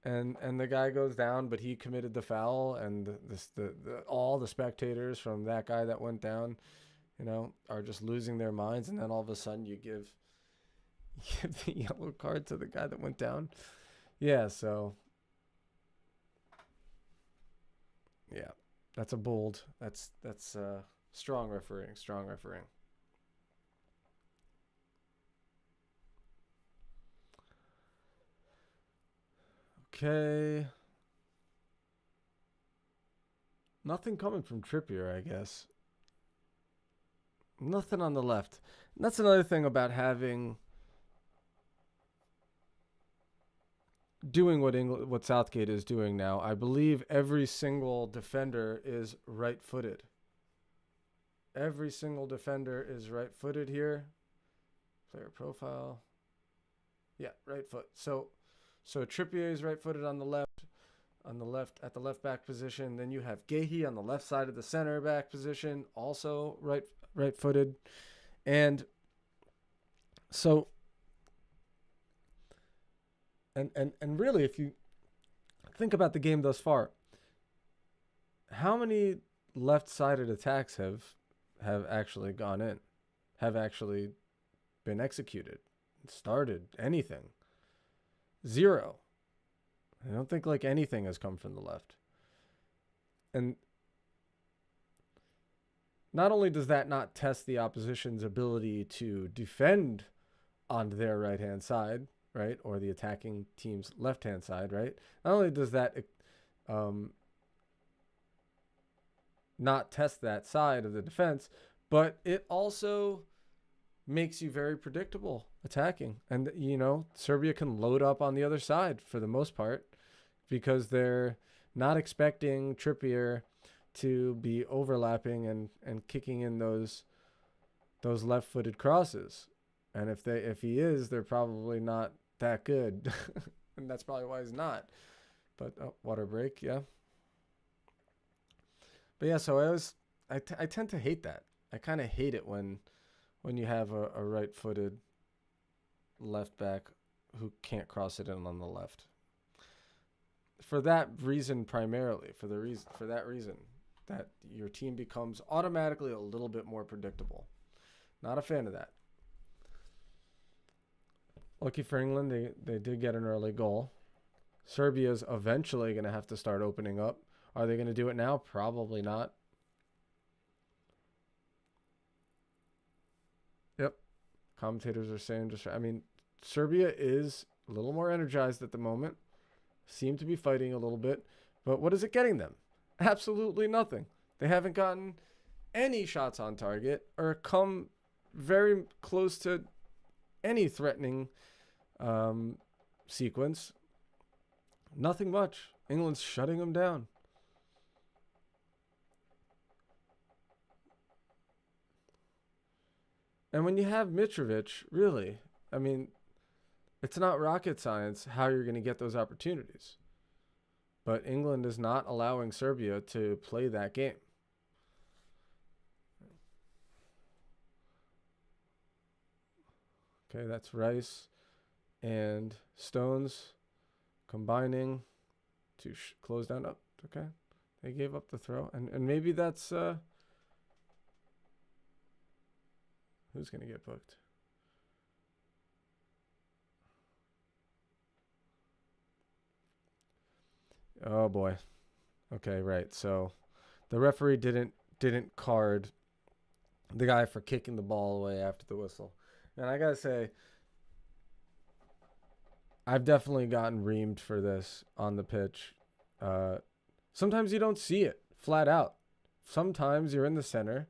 And the guy goes down, but he committed the foul, and all the spectators from that guy that went down, you know, are just losing their minds, and then all of a sudden you give the yellow card to the guy that went down. Yeah, so yeah, that's a bold. That's strong refereeing. Strong refereeing. Okay. Nothing coming from Trippier, I guess. Nothing on the left. And that's another thing about doing what Southgate is doing now. I believe every single defender is right-footed. Every single defender is right-footed here. Player profile. Yeah, right foot. So Trippier is right-footed on the left, at the left back position. Then you have Gahey on the left side of the center back position, also right-footed. And so and really, if you think about the game thus far, how many left-sided attacks have actually gone in, have actually been executed, started, anything? Zero. I don't think like anything has come from the left. And not only does that not test the opposition's ability to defend on their right-hand side, right, or the attacking team's left-hand side, right, not only does that not test that side of the defense, but it also makes you very predictable attacking. And, you know, Serbia can load up on the other side for the most part because they're not expecting Trippier to be overlapping and kicking in those left-footed crosses. And if he is, they're probably not that good. And that's probably why he's not. But water break, yeah. But yeah, so I tend to hate that. I kind of hate it when you have a right-footed left back who can't cross it in on the left. For that reason primarily, for that reason, that your team becomes automatically a little bit more predictable. Not a fan of that. Lucky for England, they did get an early goal. Serbia's eventually going to have to start opening up. Are they going to do it now? Probably not. Yep. Commentators are saying Serbia is a little more energized at the moment. Seem to be fighting a little bit. But what is it getting them? Absolutely nothing. They haven't gotten any shots on target or come very close to any threatening sequence. Nothing much. England's shutting them down. And when you have Mitrovic, really, I mean, it's not rocket science how you're going to get those opportunities. But England is not allowing Serbia to play that game. Okay, that's Rice and Stones combining to close down up. Okay, They gave up the throw, and maybe that's who's gonna get booked. Oh boy. Okay, right. So the referee didn't card the guy for kicking the ball away after the whistle. And I gotta say, I've definitely gotten reamed for this on the pitch. Sometimes you don't see it flat out. Sometimes you're in the center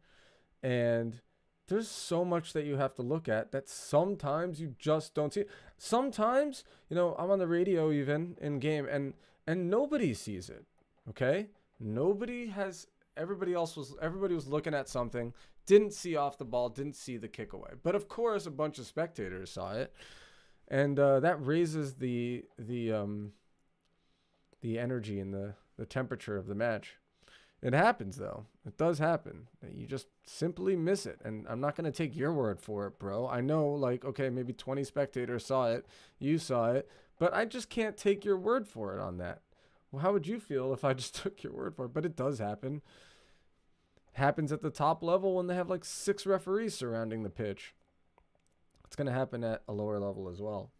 and there's so much that you have to look at that sometimes you just don't see it. Sometimes, I'm on the radio even in game and nobody sees it. Okay? Everybody was looking at something, didn't see off the ball, didn't see the kick away. But of course a bunch of spectators saw it. And that raises the energy and the temperature of the match. It happens, though. It does happen. You just simply miss it. And I'm not going to take your word for it, bro. I know, okay, maybe 20 spectators saw it. You saw it. But I just can't take your word for it on that. Well, how would you feel if I just took your word for it? But it does happen. It happens at the top level when they have 6 referees surrounding the pitch. It's going to happen at a lower level as well.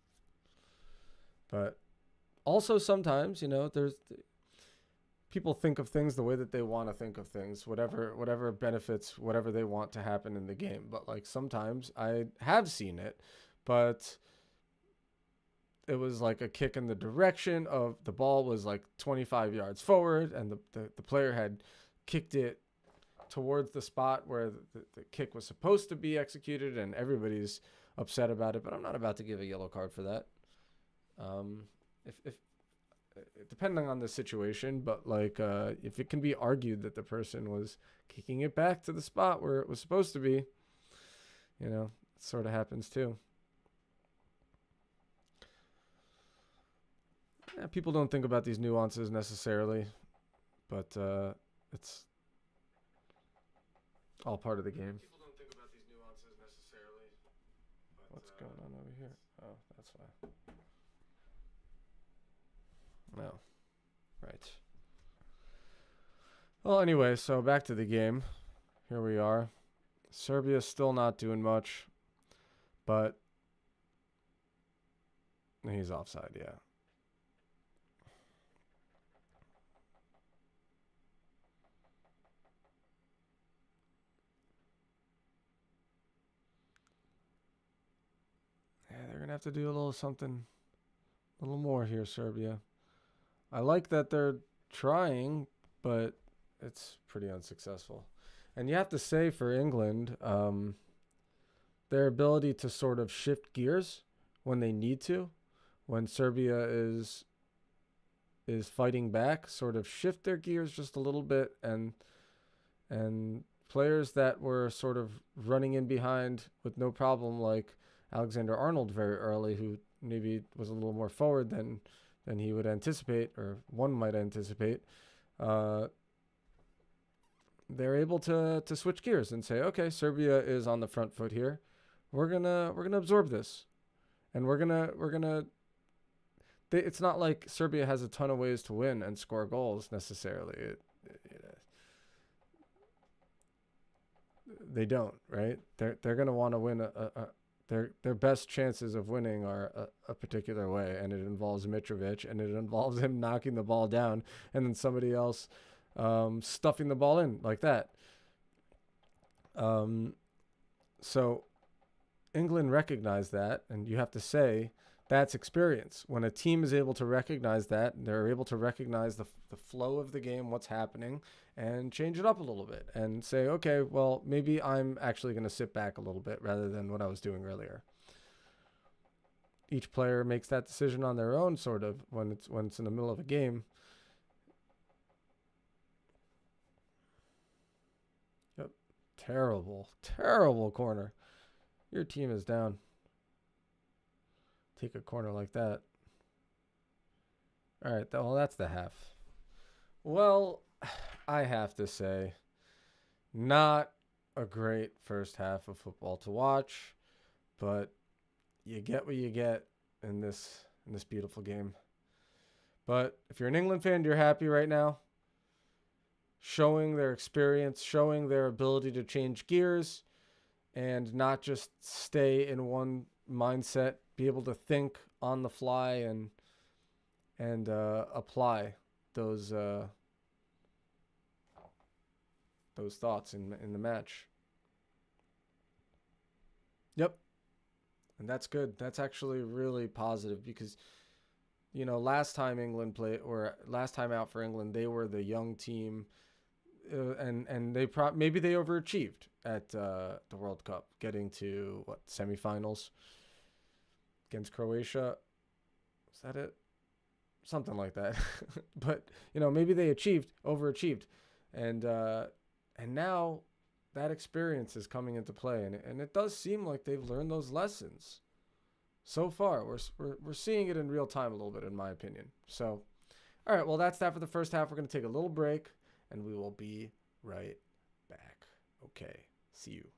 But also sometimes, there's people think of things the way that they want to think of things, whatever benefits whatever they want to happen in the game. But sometimes I have seen it, but it was a kick in the direction of the ball was 25 yards forward, and the player had kicked it towards the spot where the kick was supposed to be executed, and everybody's upset about it. But I'm not about to give a yellow card for that. If depending on the situation, but if it can be argued that the person was kicking it back to the spot where it was supposed to be, it sort of happens too. Yeah, people don't think about these nuances necessarily, but it's all part of the game. People don't think about these nuances necessarily. What's going on over here? Oh, that's why. No. Right. Well, anyway, so back to the game. Here we are. Serbia's still not doing much, but he's offside, yeah. Yeah, they're going to have to do a little something, a little more here, Serbia. I like that they're trying, but it's pretty unsuccessful. And you have to say for England, their ability to sort of shift gears when they need to, when Serbia is fighting back, sort of shift their gears just a little bit, and players that were sort of running in behind with no problem, like Alexander-Arnold very early, who maybe was a little more forward than he would anticipate, or one might anticipate, they're able to switch gears and say, okay, Serbia is on the front foot here. We're gonna absorb this, and we're gonna. It's not like Serbia has a ton of ways to win and score goals necessarily. They don't, right? They're gonna want to win their best chances of winning are a particular way, and it involves Mitrovic, and it involves him knocking the ball down, and then somebody else stuffing the ball in like that. So England recognized that, and you have to say that's experience. When a team is able to recognize that, they're able to recognize the flow of the game, what's happening, and change it up a little bit and say, okay, well, maybe I'm actually going to sit back a little bit rather than what I was doing earlier. Each player makes that decision on their own, sort of, when it's in the middle of a game. Yep. Terrible corner. Your team is down. Take a corner like that. All right, well, that's the half. Well, I have to say, not a great first half of football to watch, but you get what you get in this beautiful game. But if you're an England fan, you're happy right now. showing their experience, showing their ability to change gears and not just stay in one mindset, be able to think on the fly and apply those thoughts in the match. Yep, and that's good. That's actually really positive because last time England played or last time out for England, they were the young team, and maybe they overachieved at the World Cup, getting to semifinals against Croatia. Was that it? Something like that. But maybe they overachieved, and now that experience is coming into play, and it does seem like they've learned those lessons. So far, we're seeing it in real time a little bit, in my opinion. So, all right, well, that's that for the first half. We're going to take a little break, and we will be right back. Okay, see you.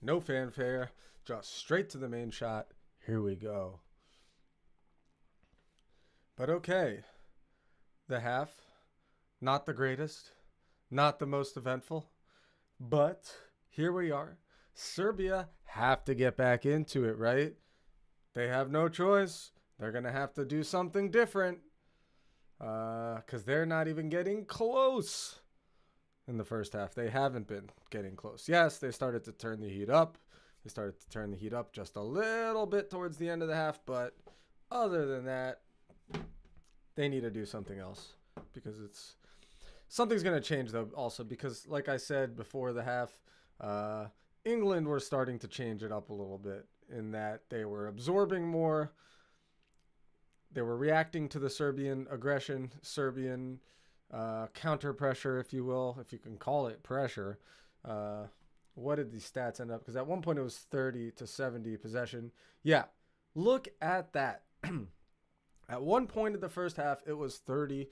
No fanfare, just straight to the main shot. Here we go. But okay, the half, not the greatest, not the most eventful, but here we are. Serbia have to get back into it, right? They have no choice. They're going to have to do something different because they're not even getting close in the first half. They haven't been getting close. Yes, they started to turn the heat up. They started to turn the heat up just a little bit towards the end of the half, but other than that, they need to do something else because something's going to change though also because like I said before the half, England were starting to change it up a little bit in that they were absorbing more. They were reacting to the Serbian aggression, Serbian counter pressure, if you will, if you can call it pressure. What did these stats end up? Because at one point it was 30-70 possession. Yeah, look at that. At one point in the first half, it was 30.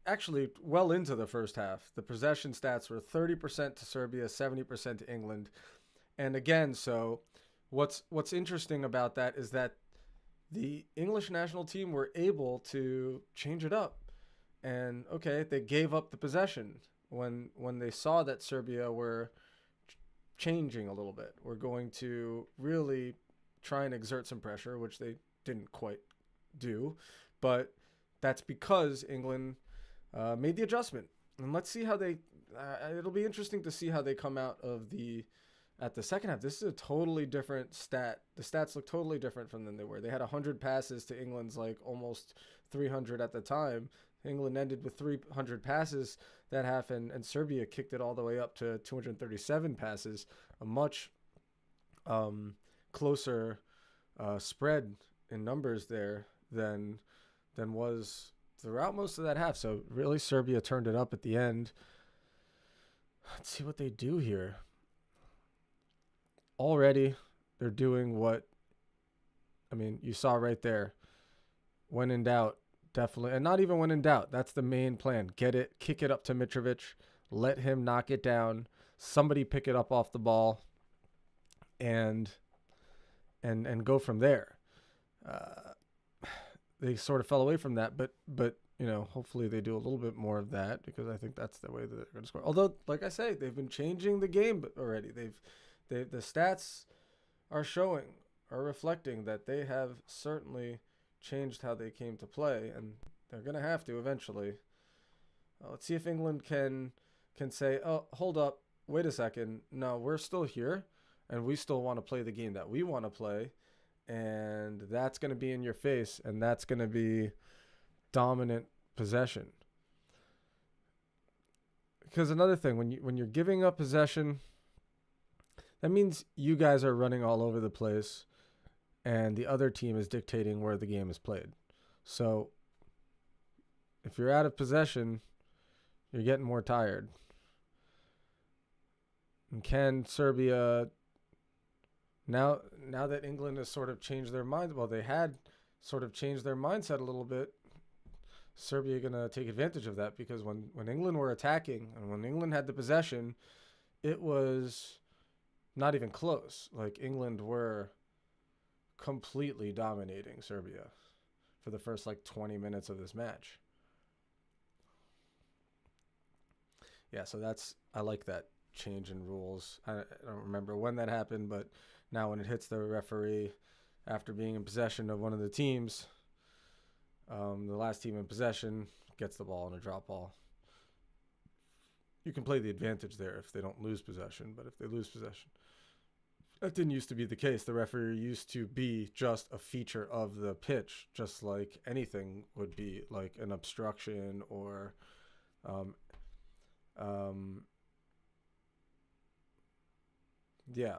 Actually, well into the first half, the possession stats were 30% to Serbia, 70% to England. And again, so what's interesting about that is that the English national team were able to change it up. And okay, they gave up the possession when they saw that Serbia were changing a little bit. We're going to really try and exert some pressure, which they didn't quite do. But that's because England made the adjustment. And let's see how they it'll be interesting to see how they come out of at the second half. This is a totally different stat. The stats look totally different from than they were. They had 100 passes to England's like almost 300 at the time. England ended with 300 passes that half, and Serbia kicked it all the way up to 237 passes, a much closer spread in numbers there than was throughout most of that half. So really Serbia turned it up at the end. Let's see what they do here. Already they're doing what, I mean, you saw right there. When in doubt, definitely. And not even when in doubt. That's the main plan. Get it, kick it up to Mitrovic, let him knock it down. Somebody pick it up off the ball and go from there. They sort of fell away from that, but you know, hopefully they do a little bit more of that because I think that's the way that they're going to score. Although, like I say, they've been changing the game already. The stats are reflecting that they have certainly changed how they came to play, and they're going to have to eventually. Let's see if England can say, oh, hold up, wait a second. No, we're still here, and we still want to play the game that we want to play, and that's going to be in your face, and that's going to be dominant possession. Because another thing, when you're giving up possession, that means you guys are running all over the place and the other team is dictating where the game is played. So if you're out of possession, you're getting more tired. And can Serbia, now that England has sort of changed their mind, well, they had sort of changed their mindset a little bit, Serbia going to take advantage of that because when England were attacking and when England had the possession, it was not even close. Like England were completely dominating Serbia for the first like 20 minutes of this match. Yeah, so I like that change in rules. I don't remember when that happened, but now when it hits the referee after being in possession of one of the teams, the last team in possession gets the ball in a drop ball. You can play the advantage there if they don't lose possession, but if they lose possession, that didn't used to be the case. The referee used to be just a feature of the pitch, just like anything would be, like an obstruction or yeah.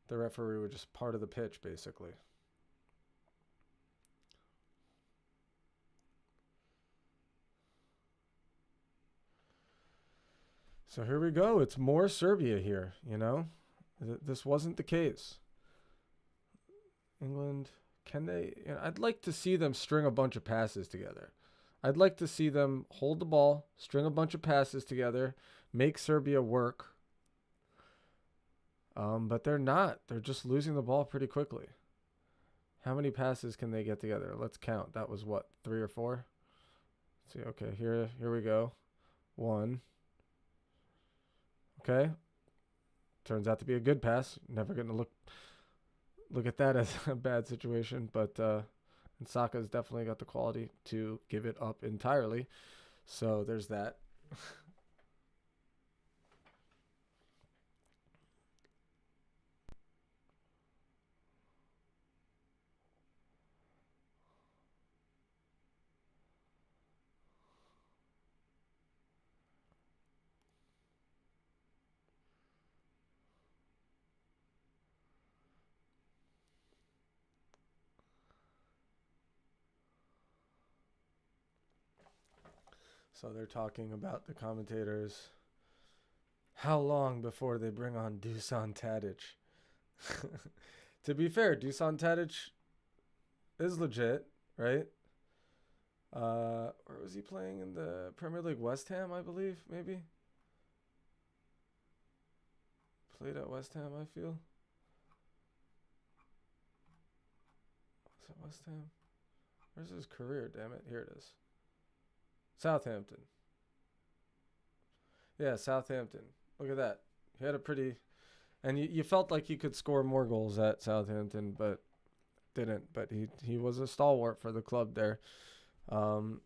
The referee was just part of the pitch, basically. So here we go. It's more Serbia here, you know? This wasn't the case. England, can they? You know, I'd like to see them string a bunch of passes together. I'd like to see them hold the ball, string a bunch of passes together, make Serbia work, But they're not. They're just losing the ball pretty quickly. How many passes can they get together? Let's count. That was what, 3 or 4? Let's see. Okay, here we go. 1. Okay. Turns out to be a good pass. Never gonna look at that as a bad situation, but and Saka's definitely got the quality to give it up entirely. So there's that. So they're talking about the commentators. How long before they bring on Dusan Tadic? To be fair, Dusan Tadic is legit, right? Or was he playing in the Premier League? West Ham, I believe, maybe. Played at West Ham, I feel. Was it West Ham? Where's his career? Damn it, here it is. Southampton. Yeah, Southampton. Look at that. He had a pretty, and you felt like he could score more goals at Southampton, but didn't. But he was a stalwart for the club there. But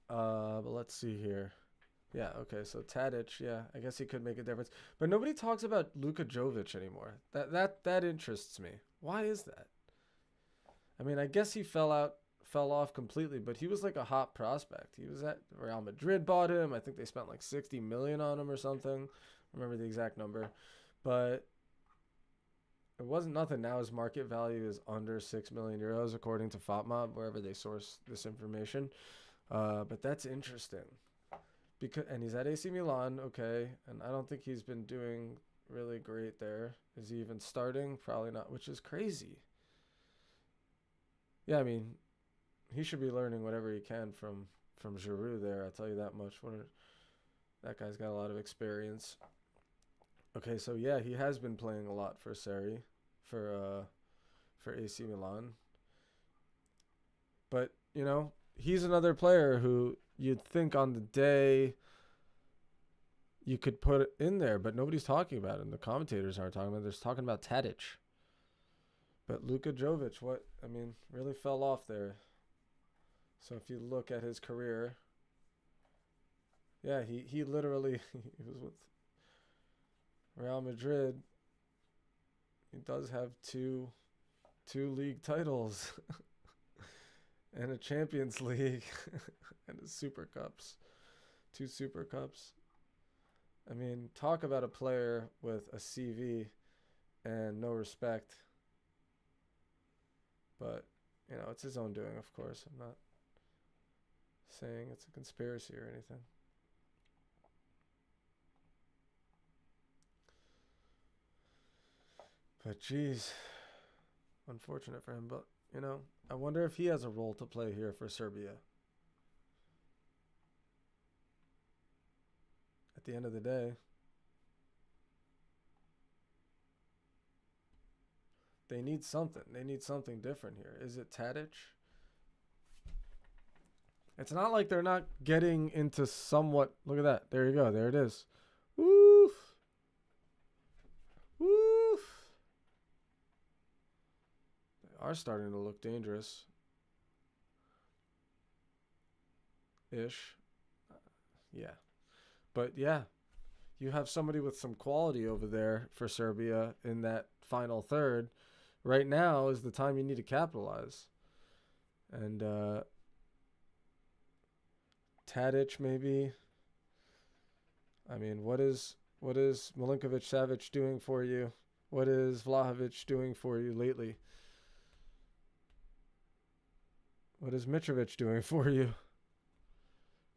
let's see here. Yeah, okay, so Tadic, yeah, I guess he could make a difference. But nobody talks about Luka Jovic anymore. That interests me. Why is that? I mean, I guess he fell off completely, but he was like a hot prospect. He was at Real Madrid, bought him. I think they spent like 60 million on him or something. I remember the exact number. But it wasn't nothing. Now his market value is under 6 million euros according to FOTMob, wherever they source this information. But that's interesting. And he's at AC Milan, okay, and I don't think he's been doing really great there. Is he even starting? Probably not, which is crazy. Yeah, I mean, he should be learning whatever he can from Giroud there. I'll tell you that much. That guy's got a lot of experience. Okay, so yeah, he has been playing a lot for Serie, for AC Milan. But he's another player who you'd think on the day you could put it in there, but nobody's talking about him. The commentators aren't talking about it. They're talking about Tadic. But Luka Jovic, really fell off there. So if you look at his career, yeah, he literally he was with Real Madrid. He does have two league titles and a Champions League and a Super Cups. 2 Super Cups. I mean, talk about a player with a CV and no respect. But, it's his own doing, of course. I'm not saying it's a conspiracy or anything. But, geez, unfortunate for him. But, I wonder if he has a role to play here for Serbia. At the end of the day, they need something. They need something different here. Is it Tadic? It's not like they're not getting into somewhat. Look at that. There you go. There it is. Woof. Woof. They are starting to look dangerous. Ish. Yeah. But yeah, you have somebody with some quality over there for Serbia in that final third. Right now is the time you need to capitalize. And Tadic maybe. I mean, what is Milinkovic Savic doing for you? What is Vlahovic doing for you lately? What is Mitrovic doing for you?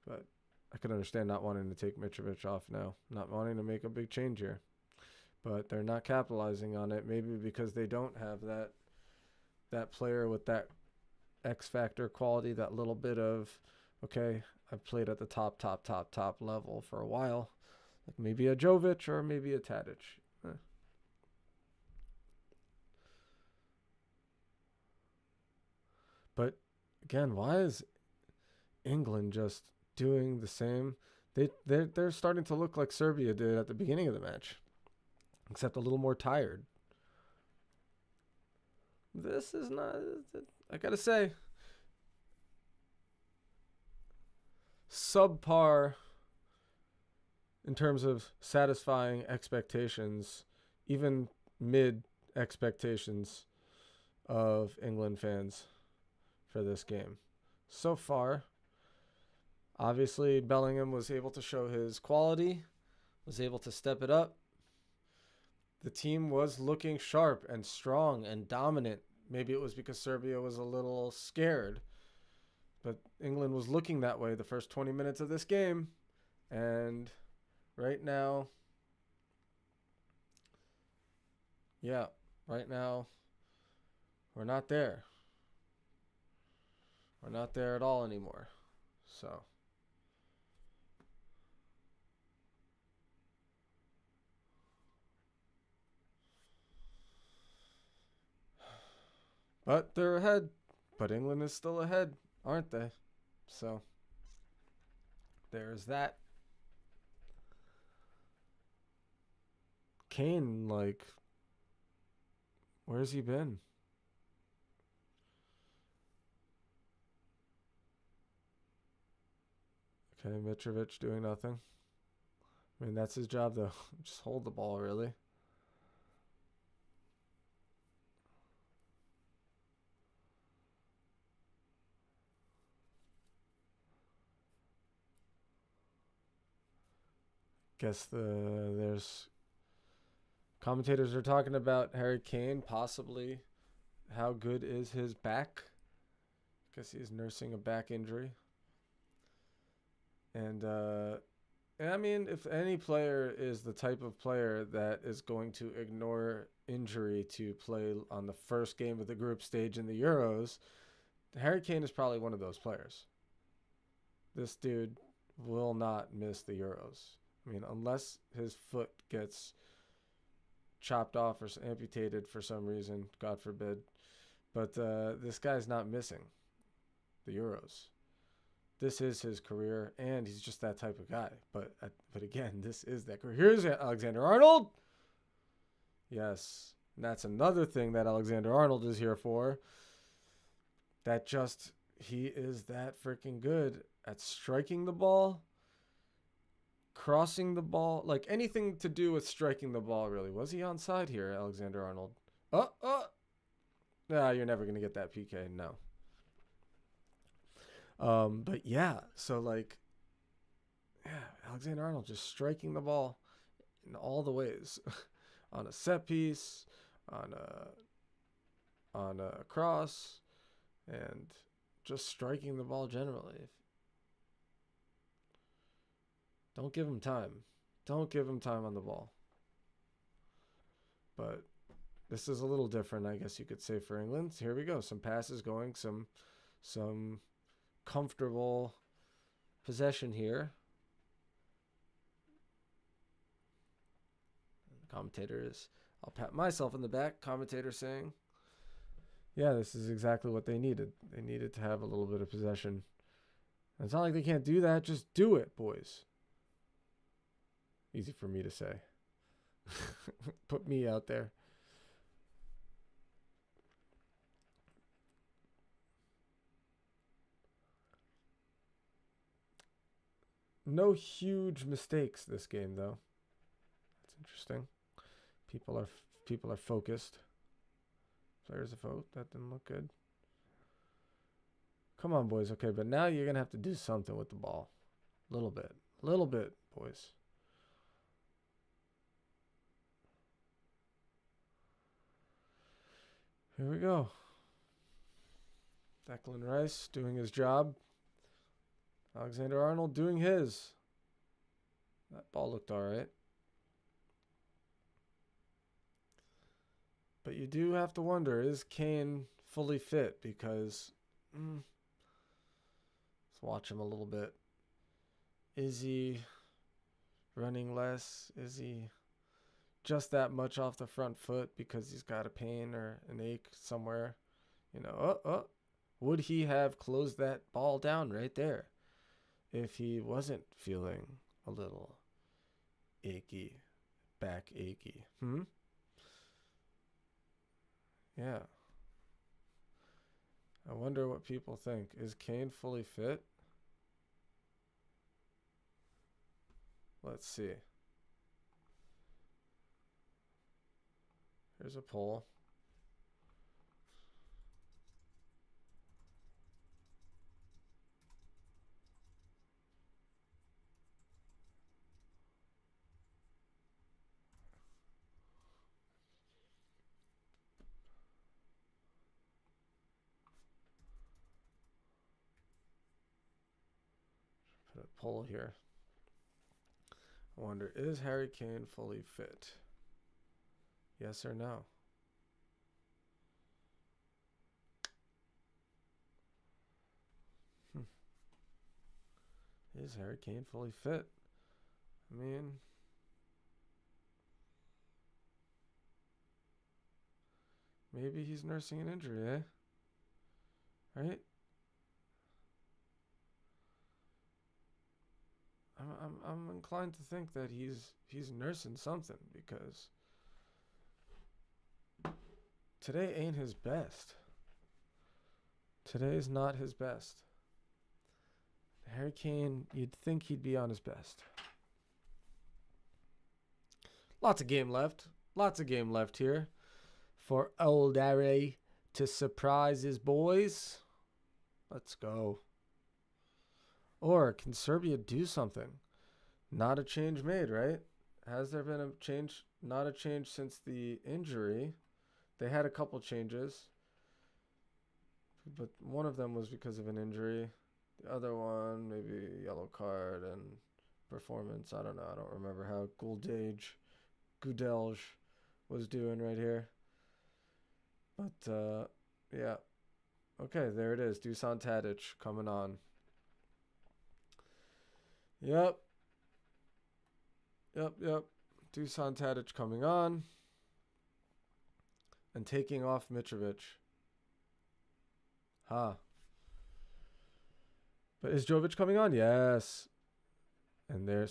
But I can understand not wanting to take Mitrovic off now, not wanting to make a big change here. But they're not capitalizing on it, maybe because they don't have that player with that X factor quality, that little bit of, okay, I've played at the top level for a while. Like maybe a Jovic or maybe a Tadic. But again, why is England just doing the same? They're starting to look like Serbia did at the beginning of the match, except a little more tired. This is not. I gotta say, subpar in terms of satisfying expectations, even mid expectations of England fans for this game. So far, obviously, Bellingham was able to show his quality, was able to step it up. The team was looking sharp and strong and dominant. Maybe it was because Serbia was a little scared, but England was looking that way the first 20 minutes of this game. And right now, we're not there. We're not there at all anymore. So, but they're ahead. But England is still ahead, aren't they? So, there's that. Kane, like, where's he been? Okay, Mitrovic doing nothing. I mean, that's his job, though. Just hold the ball, really. Guess there's commentators are talking about Harry Kane possibly. How good is his back? Guess he's nursing a back injury. And I mean, if any player is the type of player that is going to ignore injury to play on the first game of the group stage in the Euros, Harry Kane is probably one of those players. This dude will not miss the Euros. I mean, unless his foot gets chopped off or amputated for some reason, God forbid. But this guy's not missing the Euros. This is his career, and he's just that type of guy. But again, this is that career. Here's Alexander-Arnold. Yes, and that's another thing that Alexander-Arnold is here for. That just, he is that freaking good at striking the ball, crossing the ball, like anything to do with striking the ball, really. Was he onside here, Alexander-Arnold? Nah, you're never going to get that PK, no. But yeah, so like, Alexander-Arnold just striking the ball in all the ways. On a set piece, on a cross, and just striking the ball generally. Don't give him time. Don't give him time on the ball. But this is a little different, I guess you could say, for England. Here we go. Some passes going, some comfortable possession here. The commentator is, I'll pat myself in the back, commentator saying, yeah, this is exactly what they needed. They needed to have a little bit of possession. And it's not like they can't do that. Just do it, boys. Easy for me to say. Put me out there. No huge mistakes this game, though. That's interesting. People are focused. Players are vote. That didn't look good. Come on, boys. Okay, but now you're gonna have to do something with the ball. Little bit, boys. Here we go. Declan Rice doing his job. Alexander-Arnold doing his. That ball looked all right. But you do have to wonder, is Kane fully fit? Because let's watch him a little bit. Is he running less? Is he just that much off the front foot because he's got a pain or an ache somewhere? Would he have closed that ball down right there if he wasn't feeling a little achy, back achy? Yeah. I wonder what people think. Is Kane fully fit? Let's see. Here's a poll. Put a poll here. I wonder, is Harry Kane fully fit? Yes or no? Is Harry Kane fully fit? I mean, maybe he's nursing an injury, eh? Right? I'm inclined to think that he's nursing something because today ain't his best. Today's not his best. Harry Kane, you'd think he'd be on his best. Lots of game left. Lots of game left here for old Harry to surprise his boys. Let's go. Or can Serbia do something? Not a change made, right? Has there been a change? Not a change since the injury. They had a couple changes, but one of them was because of an injury. The other one, maybe yellow card and performance. I don't know. I don't remember how Gudelj was doing right here. But, yeah. Okay, there it is. Dusan Tadic coming on. Yep. Dusan Tadic coming on. And taking off Mitrovic. But is Jovic coming on? Yes. And they're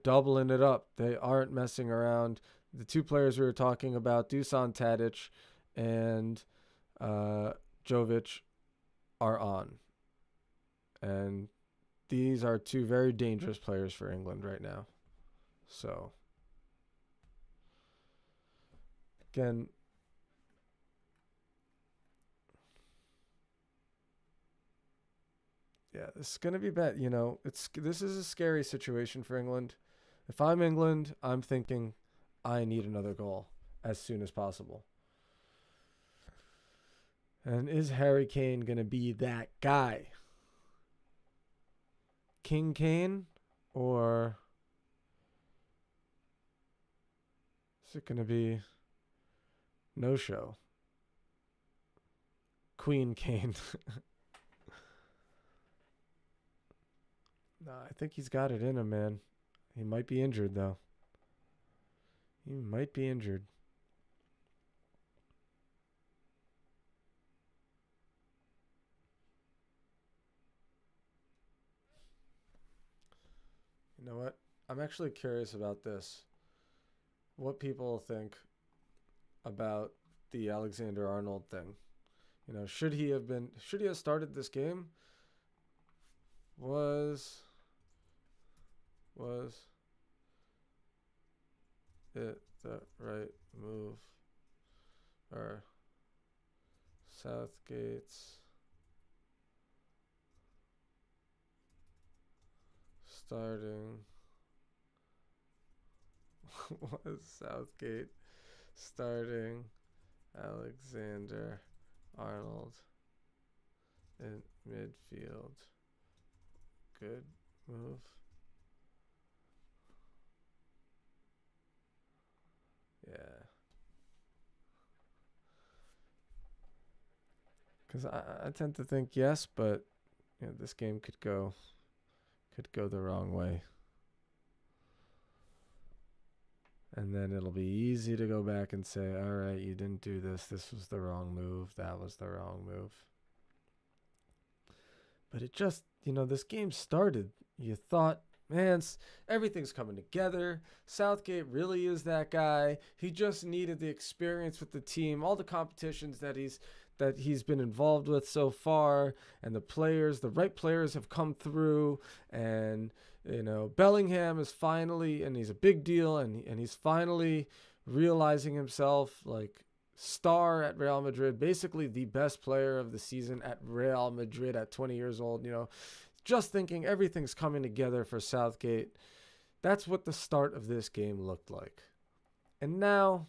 doubling it up. They aren't messing around. The two players we were talking about, Dusan Tadic and Jovic, are on. And these are two very dangerous players for England right now. So, again, yeah, this is gonna be bad. This is a scary situation for England. If I'm England, I'm thinking I need another goal as soon as possible. And is Harry Kane gonna be that guy? King Kane, or is it gonna be no show? Queen Kane. Nah, I think he's got it in him, man. He might be injured, though. He might be injured. You know what? I'm actually curious about this. What people think about the Alexander Arnold thing. Should he have started this game? Was it the right move? Or Southgate's starting was Southgate starting Alexander Arnold in midfield? Good move. Yeah. Because I tend to think yes, but this game could go the wrong way. And then it'll be easy to go back and say, all right, you didn't do this. This was the wrong move. That was the wrong move. But it just, this game started. You thought, man, everything's coming together. Southgate really is that guy. He just needed the experience with the team, all the competitions that he's been involved with so far, and the right players have come through, and Bellingham is finally, and he's a big deal, and he's finally realizing himself like star at Real Madrid, basically the best player of the season at Real Madrid at 20 years old, just thinking everything's coming together for Southgate. That's what the start of this game looked like. And now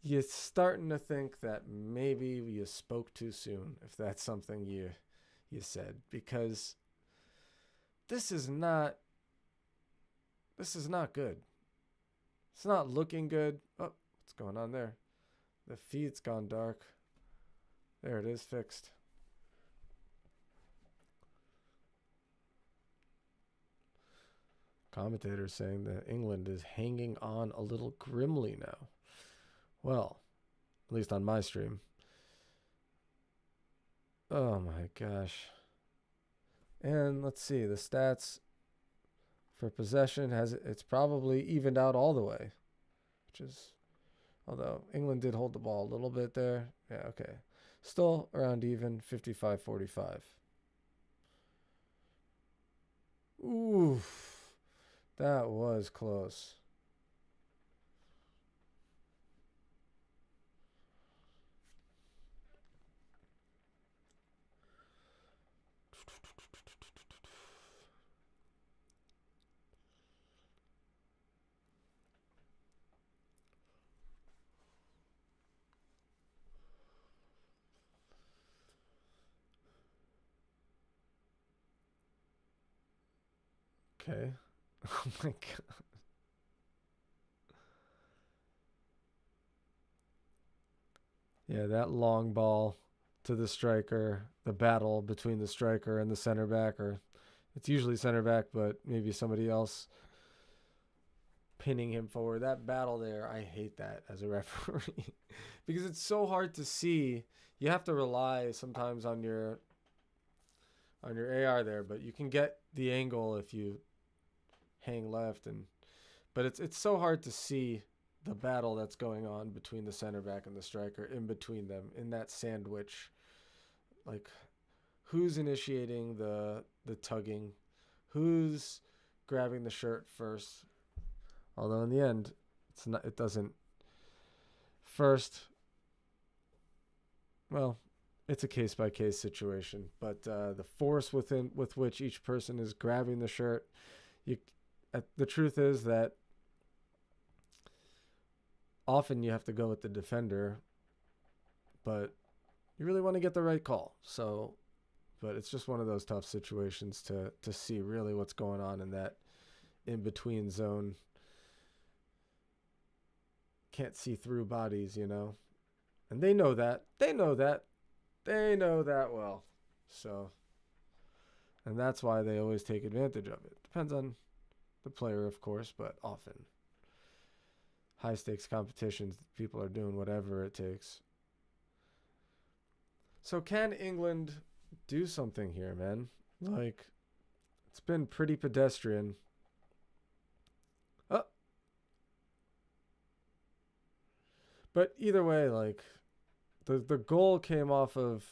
you're starting to think that maybe you spoke too soon, if that's something you said, because this is not good. It's not looking good. Oh, what's going on there? The feed's gone dark. There it is, fixed. Commentators saying that England is hanging on a little grimly now. Well, at least on my stream. Oh my gosh. And let's see, the stats for possession it's probably evened out all the way, which is, although England did hold the ball a little bit there. Yeah, okay. Still around even, 55-45. Oof. That was close. Okay. Oh my god. Yeah, that long ball to the striker, the battle between the striker and the center back, or it's usually center back, but maybe somebody else pinning him forward. That battle there, I hate that as a referee because it's so hard to see. You have to rely sometimes on your AR there, but you can get the angle if you hang left, but it's so hard to see the battle that's going on between the center back and the striker, in between them, in that sandwich. Like, who's initiating the tugging? Who's grabbing the shirt first? Although in the end, it doesn't. First, well, it's a case-by-case situation, but the force with which each person is grabbing the shirt, the truth is that often you have to go with the defender, but you really want to get the right call. So, but it's just one of those tough situations to see really what's going on in that in-between zone. Can't see through bodies, and they know that. They know that well. So, and that's why they always take advantage of it. Depends on the player, of course, but often high stakes competitions, people are doing whatever it takes. So can England do something here, man? Like, it's been pretty pedestrian. But either way, like, the goal came off of,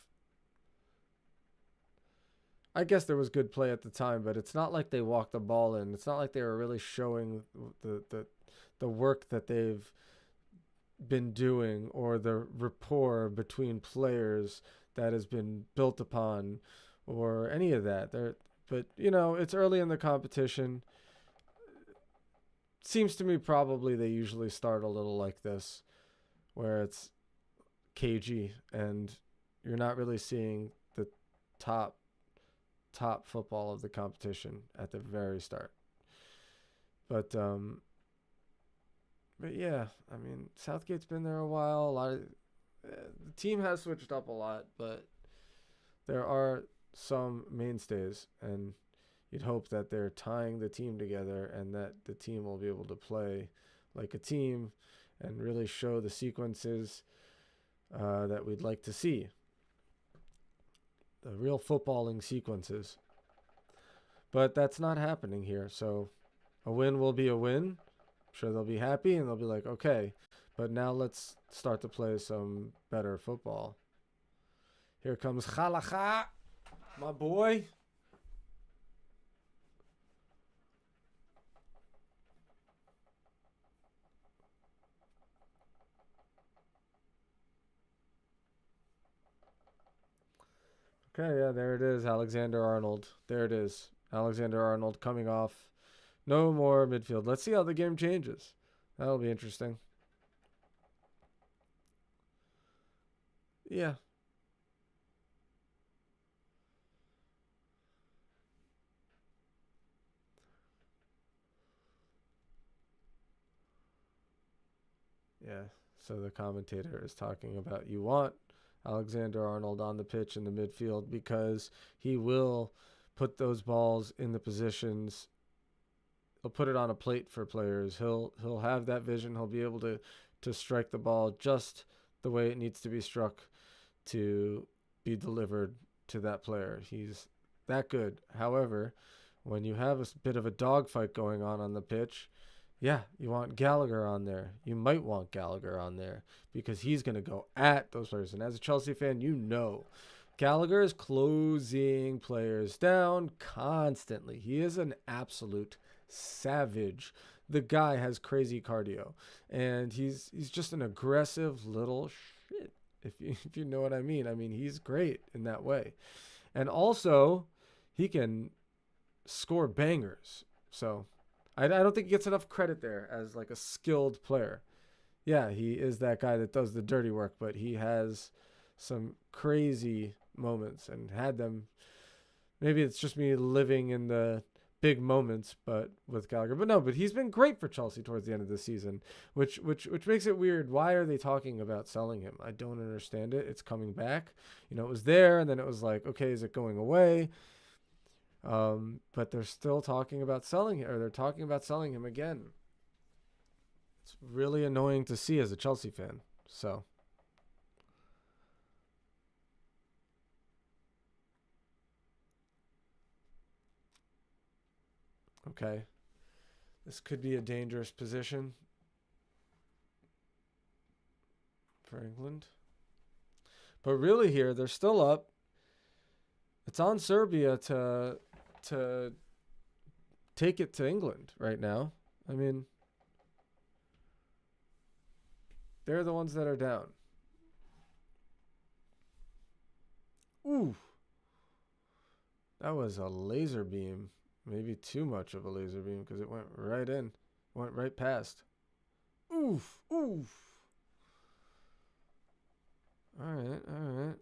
I guess there was good play at the time, but it's not like they walked the ball in. It's not like they were really showing the work that they've been doing, or the rapport between players that has been built upon, or any of that. But it's early in the competition. Seems to me probably they usually start a little like this, where it's cagey and you're not really seeing the top football of the competition at the very start. But yeah, I mean, Southgate's been there a while. The team has switched up a lot, but there are some mainstays, and you'd hope that they're tying the team together and that the team will be able to play like a team and really show the sequences that we'd like to see. The real footballing sequences. But that's not happening here. So a win will be a win. I'm sure they'll be happy and they'll be like, okay, but now let's start to play some better football. Here comes Khalaha, my boy. Okay, yeah, there it is. Alexander Arnold. There it is. Alexander Arnold coming off. No more midfield. Let's see how the game changes. That'll be interesting. Yeah. Yeah. So the commentator is talking about you want Alexander Arnold on the pitch in the midfield because he will put those balls in the positions. He'll put it on a plate for players. He'll have that vision. He'll be able to strike the ball just the way it needs to be struck to be delivered to that player. He's that good. However, when you have a bit of a dogfight going on the pitch, yeah, you want Gallagher on there. You might want Gallagher on there because he's going to go at those players. And as a Chelsea fan, you know Gallagher is closing players down constantly. He is an absolute savage. The guy has crazy cardio, and he's just an aggressive little shit. If you know what I mean. I mean, he's great in that way. And also, he can score bangers. So I don't think he gets enough credit there as like a skilled player. Yeah, he is that guy that does the dirty work, but he has some crazy moments and had them. Maybe it's just me living in the big moments, but with Gallagher. But no, but he's been great for Chelsea towards the end of the season, which makes it weird. Why are they talking about selling him? I don't understand it. It's coming back. You know, it was there, and then it was like, okay, is it going away? But they're still talking about selling him, or they're talking about selling him again. It's really annoying to see as a Chelsea fan. So. Okay. This could be a dangerous position for England. But really here, they're still up. It's on Serbia to take it to England right now. I mean, they're the ones that are down. Ooh. That was a laser beam. Maybe too much of a laser beam because it went right in. Went right past. Oof. Oof. All right. All right.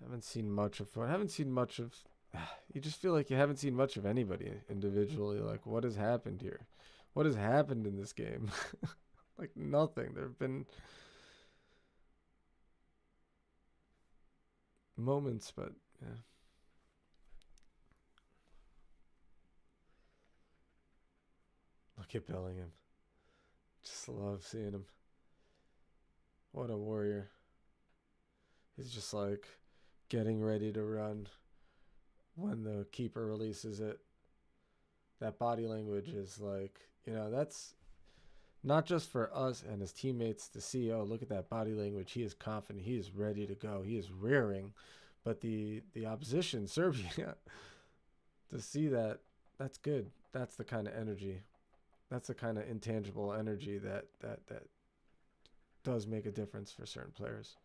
Haven't seen much of. I haven't seen much of. You just feel like you haven't seen much of anybody individually. Like, what has happened here? What has happened in this game? Like nothing. There have been moments, but yeah. Look at Bellingham. Just love seeing him. What a warrior. He's just like getting ready to run when the keeper releases it. That body language is like, that's not just for us and his teammates to see, oh, look at that body language. He is confident. He is ready to go. He is rearing. But the opposition, Serbia, to see that, that's good. That's the kind of energy. That's the kind of intangible energy that does make a difference for certain players.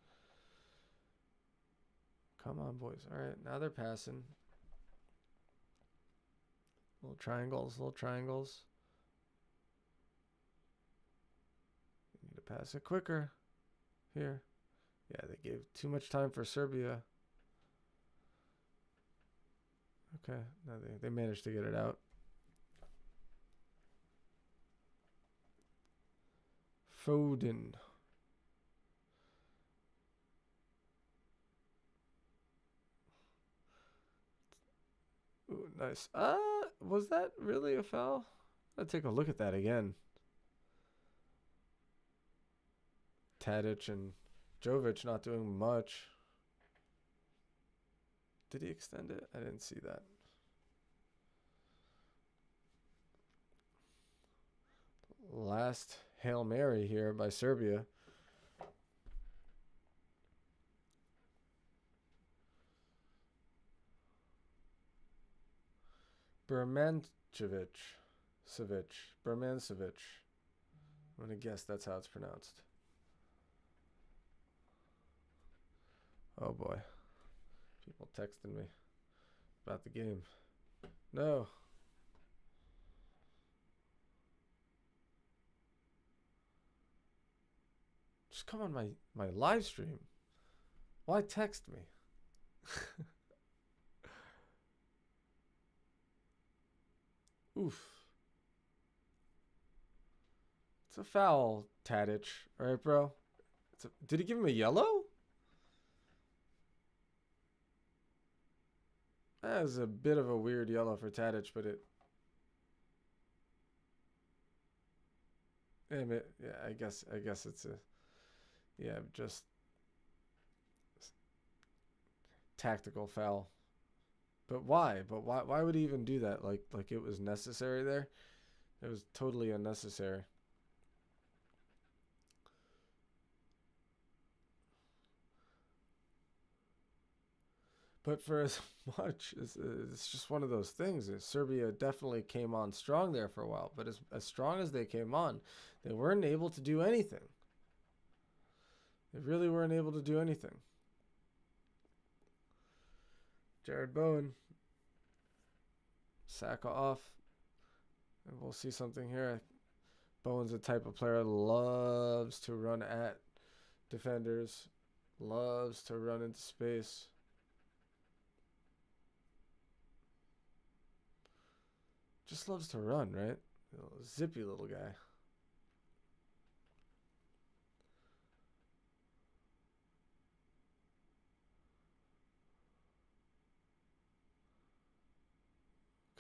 Come on, boys. All right, now they're passing. Little triangles, little triangles. You need to Pass it quicker. Here. Yeah, they gave too much time for Serbia. Okay, no, they managed to get it out. Foden. Ooh, nice. Was that really a foul? I'll take a look at that again. Tadic and Jovic not doing much. Did he extend it? I didn't see that. Last Hail Mary here by Serbia. Bermancevic. Bermancevic. I'm going to guess that's how it's pronounced. Oh boy. People texting me about the game. No. Just come on my live stream. Why text me? Oof. It's a foul, Tadic. All right, bro? Did he give him a yellow? That was a bit of a weird yellow for Tadic, but yeah, I guess it's just tactical foul. But why? Why would he even do that? Like it was necessary there? It was totally unnecessary. But for as much, it's just one of those things. Serbia definitely came on strong there for a while. But as strong as they came on, they weren't able to do anything. They really weren't able to do anything. Jared Bowen. Saka off. And we'll see something here. Bowen's the type of player that loves to run at defenders. Loves to run into space. Just loves to run, right? Zippy little guy.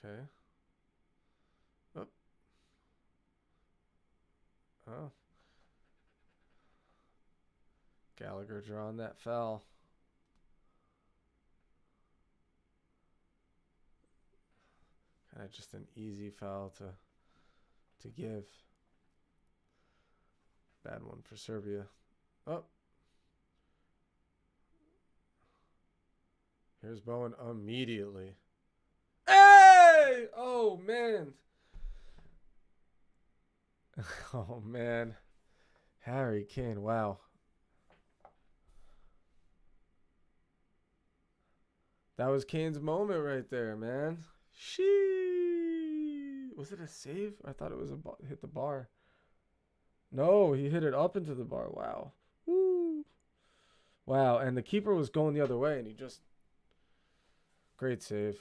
Okay. Oh. Oh. Gallagher drawing that foul. Kind of just an easy foul to give. Bad one for Serbia. Oh. Here's Bowen immediately. Hey! Oh, man. Oh, man. Harry Kane, wow. That was Kane's moment right there, man. Sheesh. Was it a save? I thought it was hit the bar. No, he hit it up into the bar. Wow. Woo. Wow, and the keeper was going the other way, and he just... Great save.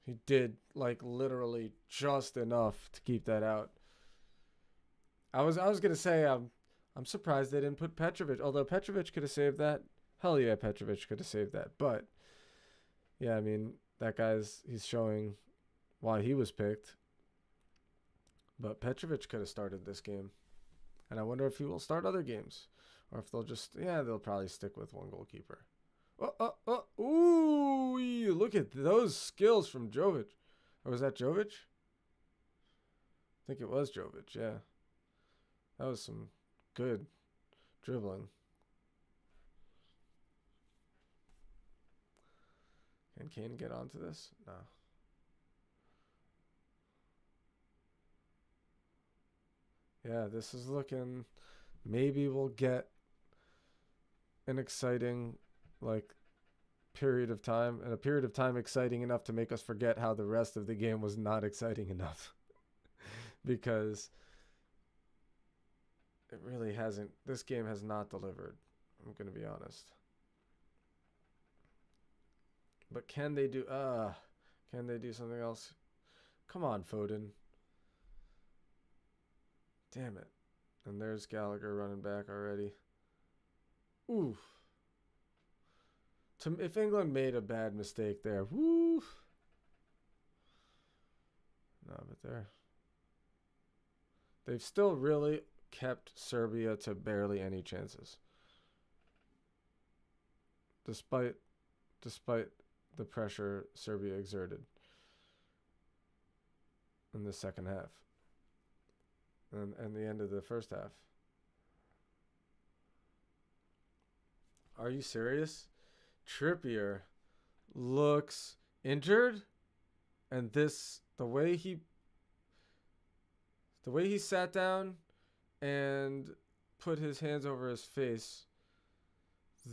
He did, like, literally just enough to keep that out. I was gonna say I'm surprised they didn't put Petrovic. Although Petrovic could have saved that. Hell yeah, Petrovic could have saved that. But yeah, I mean that he's showing why he was picked. But Petrovic could have started this game, and I wonder if he will start other games, or if they'll probably stick with one goalkeeper. Ooh, look at those skills from Jovic. Or was that Jovic? I think it was Jovic, yeah. That was some good dribbling. Can Kane get onto this? No. Yeah, this is looking... Maybe we'll get an exciting, period of time. And a period of time exciting enough to make us forget how the rest of the game was not exciting enough. Because... it really hasn't. This game has not delivered. I'm going to be honest. But can they do something else? Come on, Foden. Damn it. And there's Gallagher running back already. Oof. If England made a bad mistake there, woof. No, but they've still really kept Serbia to barely any chances. Despite the pressure Serbia exerted in the second half and the end of the first half. Are you serious? Trippier looks injured, and the way he sat down and put his hands over his face,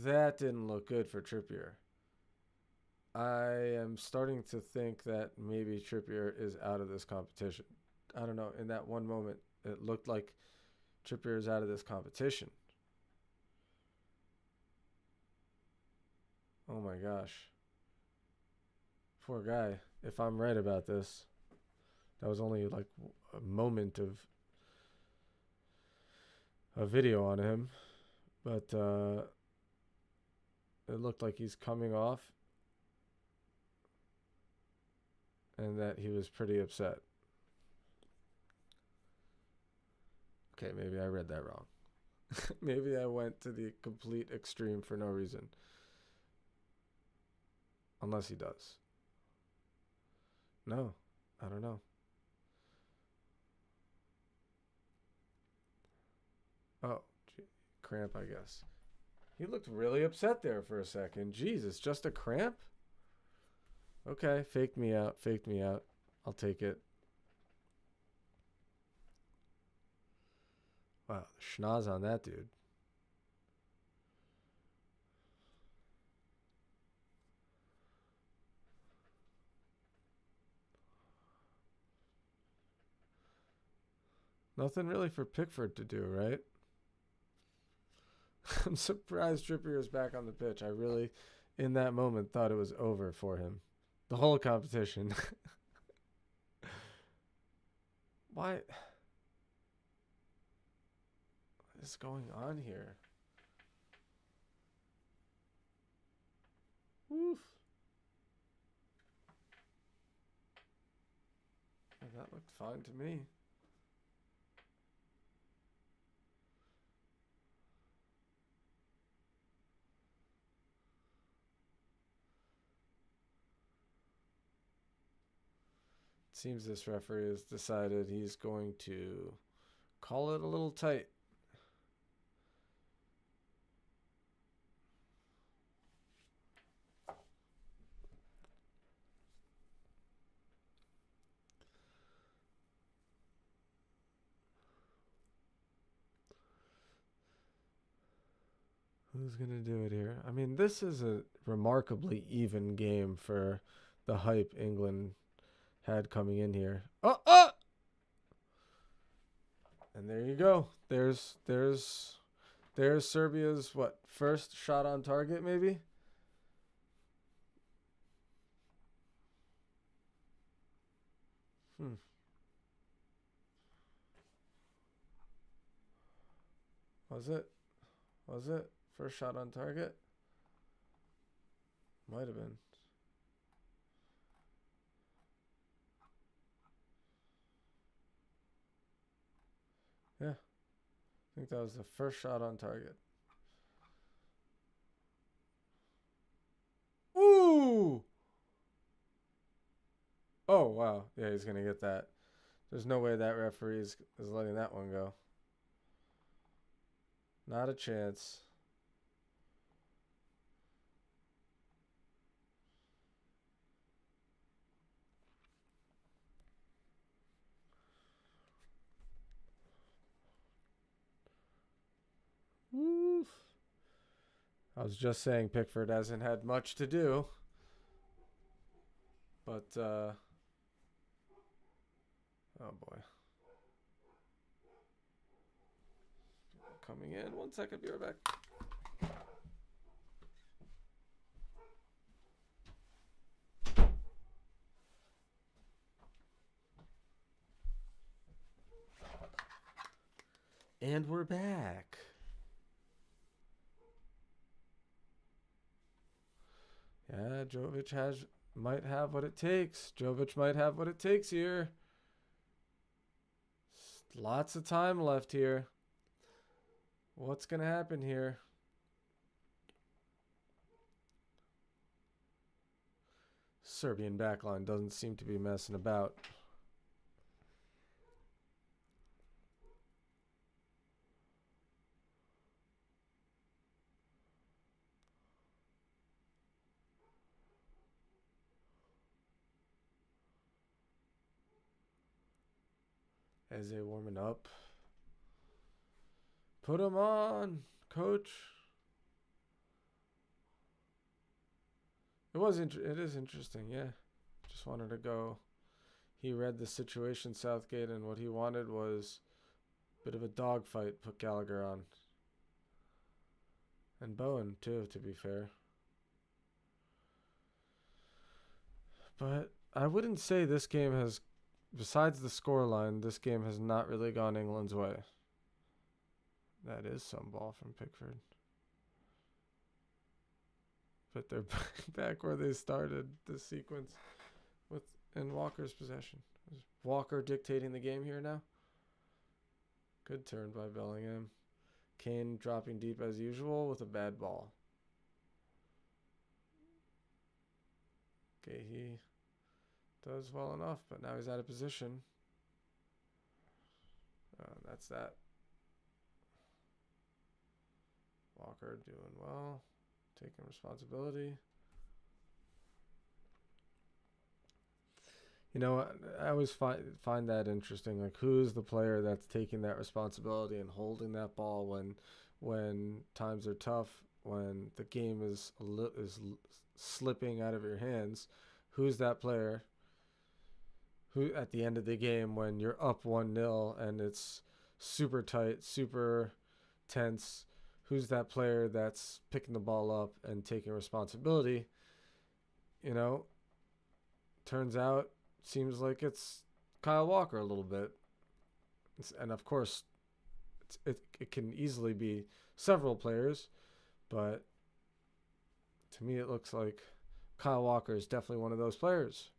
that didn't look good for Trippier. I am starting to think that maybe Trippier is out of this competition. I don't know. In that one moment, it looked like Trippier is out of this competition. Oh my gosh. Poor guy. If I'm right about this, that was only like a moment of a video on him. But it looked like he's coming off and that he was pretty upset. Okay, maybe I read that wrong. Maybe I went to the complete extreme for no reason. Unless he does. No, I don't know. Oh, cramp, I guess. He looked really upset there for a second. Jesus, just a cramp? Okay, fake me out. I'll take it. Wow, the schnoz on that dude. Nothing really for Pickford to do, right? I'm surprised Trippier is back on the pitch. I really, in that moment, thought it was over for him. The whole competition. Why? What is going on here? Woof. Yeah, that looked fine to me. Seems this referee has decided he's going to call it a little tight. Who's going to do it here? I mean, this is a remarkably even game for the hype England had coming in here. Oh! And there you go. There's Serbia's first shot on target maybe? Was it? First shot on target? Might have been. Yeah. I think that was the first shot on target. Ooh! Oh, wow. Yeah, he's going to get that. There's no way that referee is letting that one go. Not a chance. Woof. I was just saying Pickford hasn't had much to do. But, oh boy. coming in. 1 second, be right back. And we're back. Yeah, Jovic might have what it takes. Jovic might have what it takes here. Lots of time left here. What's going to happen here? Serbian backline doesn't seem to be messing about. As they warming up. Put him on, coach. It is interesting, yeah. Just wanted to go. He read the situation, Southgate, and what he wanted was a bit of a dogfight. Put Gallagher on. And Bowen, too, to be fair. But I wouldn't say this game has, besides the scoreline, this game has not really gone England's way. That is some ball from Pickford. But they're back where they started this sequence in Walker's possession. Is Walker dictating the game here now? Good turn by Bellingham. Kane dropping deep as usual with a bad ball. Okay, he does well enough, but now he's out of position. That's that. Walker doing well, taking responsibility. You know, I always find that interesting. Like, who's the player that's taking that responsibility and holding that ball when times are tough, when the game is slipping out of your hands? Who's that player who, at the end of the game, when you're up 1-0 and it's super tight, super tense, who's that player that's picking the ball up and taking responsibility? You know, turns out, seems like it's Kyle Walker a little bit. And of course, it can easily be several players, but to me it looks like Kyle Walker is definitely one of those players.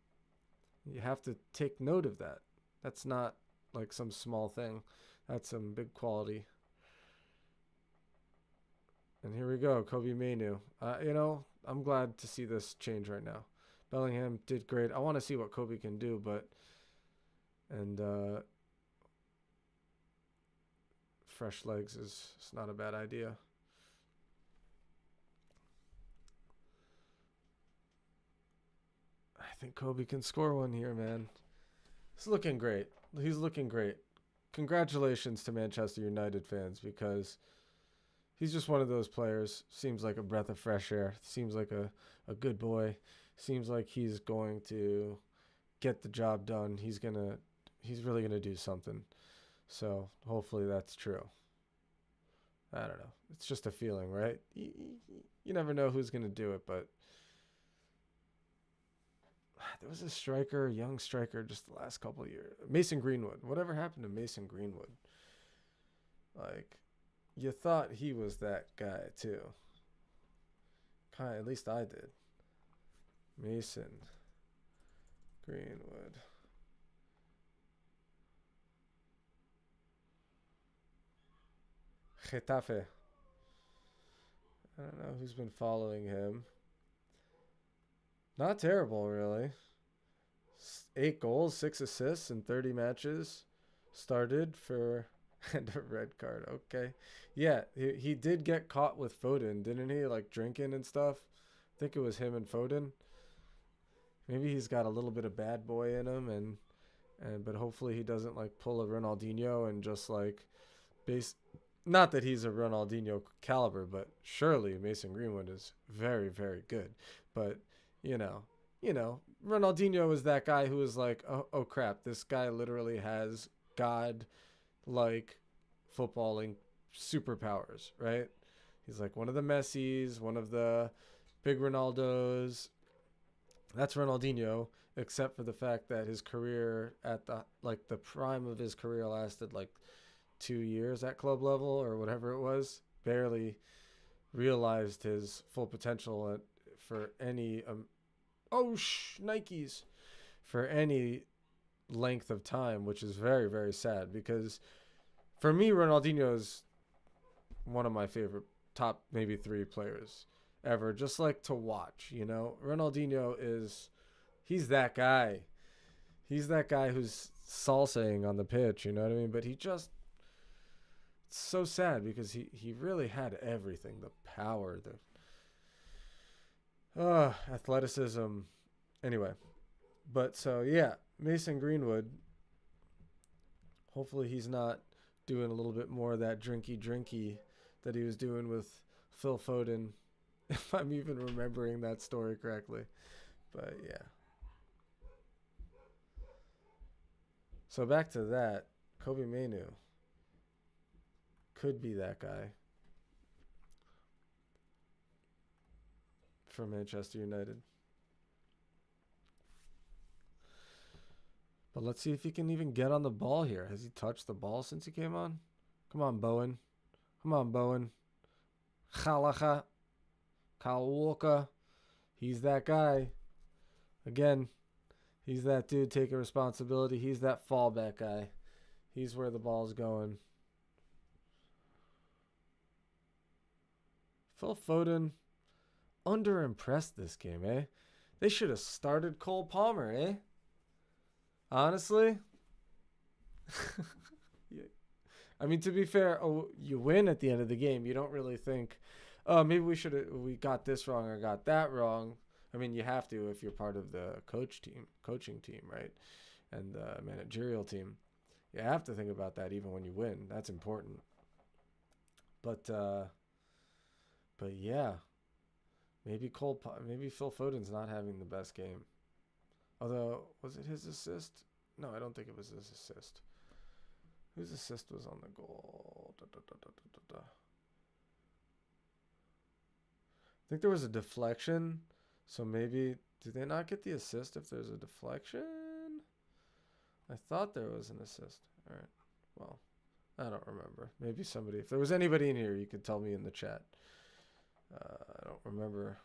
You have to take note of that. That's not like some small thing. That's some big quality. And here we go, Kobe Mainoo. You know, I'm glad to see this change right now. Bellingham did great. I want to see what Kobe can do, fresh legs is not a bad idea. I think Kobe can score one here, man. He's looking great. He's looking great. Congratulations to Manchester United fans, because he's just one of those players. Seems like a breath of fresh air. Seems like a good boy. Seems like he's going to get the job done. He's really gonna do something. So hopefully that's true. I don't know. It's just a feeling, right? You never know who's gonna do it, but there was a young striker, just the last couple of years. Mason Greenwood. Whatever happened to Mason Greenwood? Like, you thought he was that guy too. At least I did. Mason Greenwood. Getafe. I don't know who's been following him. Not terrible, really. 8 goals, 6 assists in 30 matches. Started for... and a red card. Okay. Yeah, he did get caught with Foden, didn't he? Like, drinking and stuff. I think it was him and Foden. Maybe he's got a little bit of bad boy in him, but hopefully he doesn't like pull a Ronaldinho and just like not that he's a Ronaldinho caliber, but surely Mason Greenwood is very, very good. But you know, Ronaldinho is that guy who is like, oh crap, this guy literally has God like footballing superpowers, right? He's like one of the Messis, one of the big Ronaldos. That's Ronaldinho, except for the fact that his career at the prime of his career lasted like 2 years at club level or whatever it was. Barely realized his full potential for any Nikes for any length of time, which is very, very sad because for me, Ronaldinho is one of my favorite top maybe 3 players ever, just like to watch. Ronaldinho he's that guy. He's that guy who's salsaing on the pitch, you know what I mean? But it's so sad because he really had everything, the power, the athleticism. Anyway, but so yeah, Mason Greenwood, hopefully he's not doing a little bit more of that drinky that he was doing with Phil Foden, if I'm even remembering that story correctly. But yeah. So back to that, Kobe Mainoo could be that guy for Manchester United. But let's see if he can even get on the ball here. Has he touched the ball since he came on? Come on, Bowen. Come on, Bowen. Khalacha. Kyle Walker. He's that guy. Again, he's that dude taking responsibility. He's that fallback guy. He's where the ball's going. Phil Foden, underimpressed this game, eh? They should have started Cole Palmer, eh? Honestly. Yeah. I mean, to be fair, you win at the end of the game. You don't really think, maybe we got this wrong or got that wrong. I mean, you have to if you're part of the coaching team, right? And the managerial team. You have to think about that even when you win. That's important. But yeah, maybe Phil Foden's not having the best game. Although, was it his assist? No, I don't think it was his assist. Whose assist was on the goal? I think there was a deflection. So maybe, do they not get the assist if there's a deflection? I thought there was an assist. All right. Well, I don't remember. Maybe somebody, if there was anybody in here, you could tell me in the chat. I don't remember.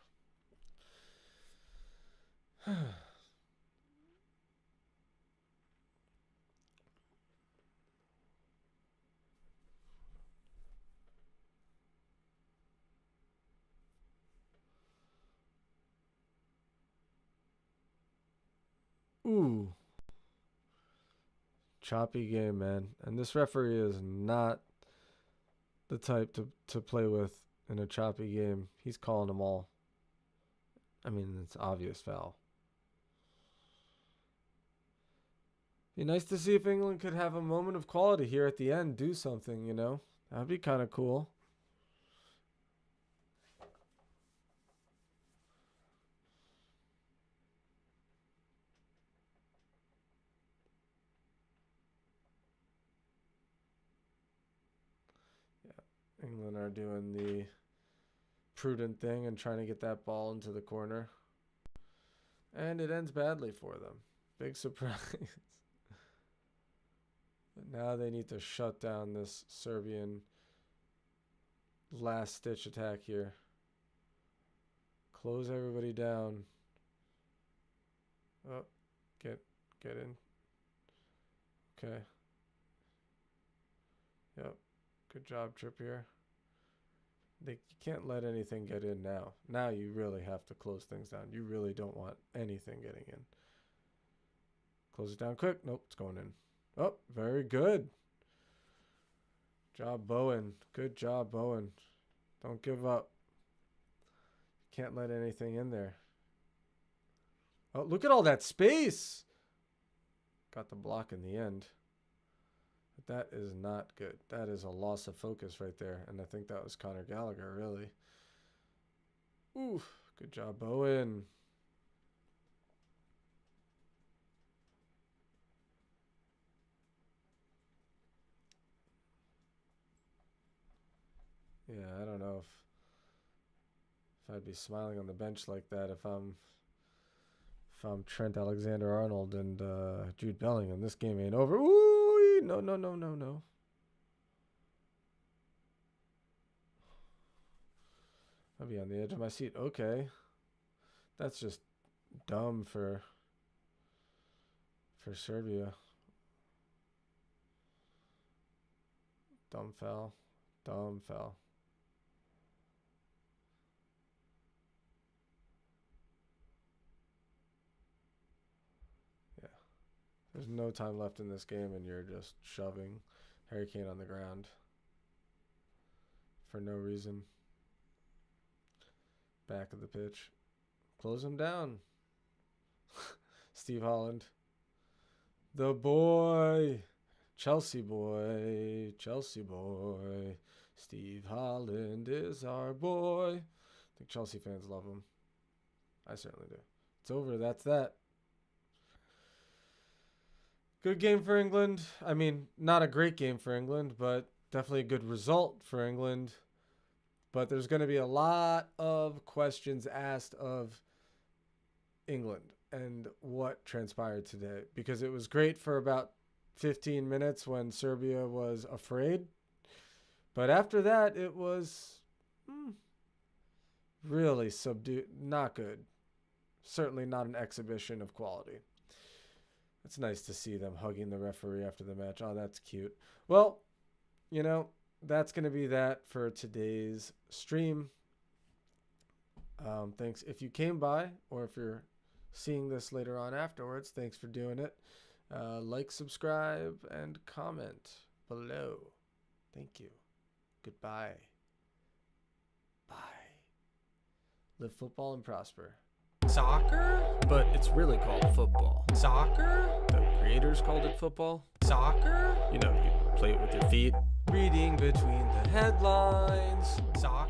Ooh. Choppy game, man. And this referee is not the type to play with in a choppy game. He's calling them all. I mean, it's obvious foul. Be nice to see if England could have a moment of quality here at the end. Do something, That'd be kind of cool. England are doing the prudent thing and trying to get that ball into the corner. And it ends badly for them. Big surprise. But now they need to shut down this Serbian last-ditch attack here. Close everybody down. Oh, get in. Okay. Yep. Good job, Trippier. You can't let anything get in now. Now you really have to close things down. You really don't want anything getting in. Close it down quick. Nope, it's going in. Oh, very good. Job, Bowen. Good job, Bowen. Don't give up. Can't let anything in there. Oh, look at all that space. Got the block in the end. But that is not good. That is a loss of focus right there. And I think that was Conor Gallagher, really. Oof. Good job, Bowen. Yeah, I don't know if I'd be smiling on the bench like that if I'm Trent Alexander-Arnold and Jude Bellingham. This game ain't over. Ooh, no, no, no, no, no. I'll be on the edge of my seat. Okay. That's just dumb for Serbia. Dumb foul. Dumb foul. Yeah. There's no time left in this game, and you're just shoving Harry Kane on the ground for no reason. Back of the pitch. Close him down. Steve Holland. The boy. Chelsea boy. Chelsea boy. Steve Holland is our boy. I think Chelsea fans love him. I certainly do. It's over. That's that. Good game for England. I mean, not a great game for England, but definitely a good result for England. But there's going to be a lot of questions asked of England and what transpired today, because it was great for about 15 minutes when Serbia was afraid. But after that, it was really subdued. Not good. Certainly not an exhibition of quality. It's nice to see them hugging the referee after the match. Oh, that's cute. Well, that's going to be that for today's stream. Thanks. If you came by, or if you're seeing this later on afterwards, thanks for doing it. Like, subscribe, and comment below. Thank you. Goodbye. Bye. Live football and prosper. Soccer? But it's really called football. Soccer? The creators called it football. Soccer? You play it with your feet. Reading between the headlines. Soccer?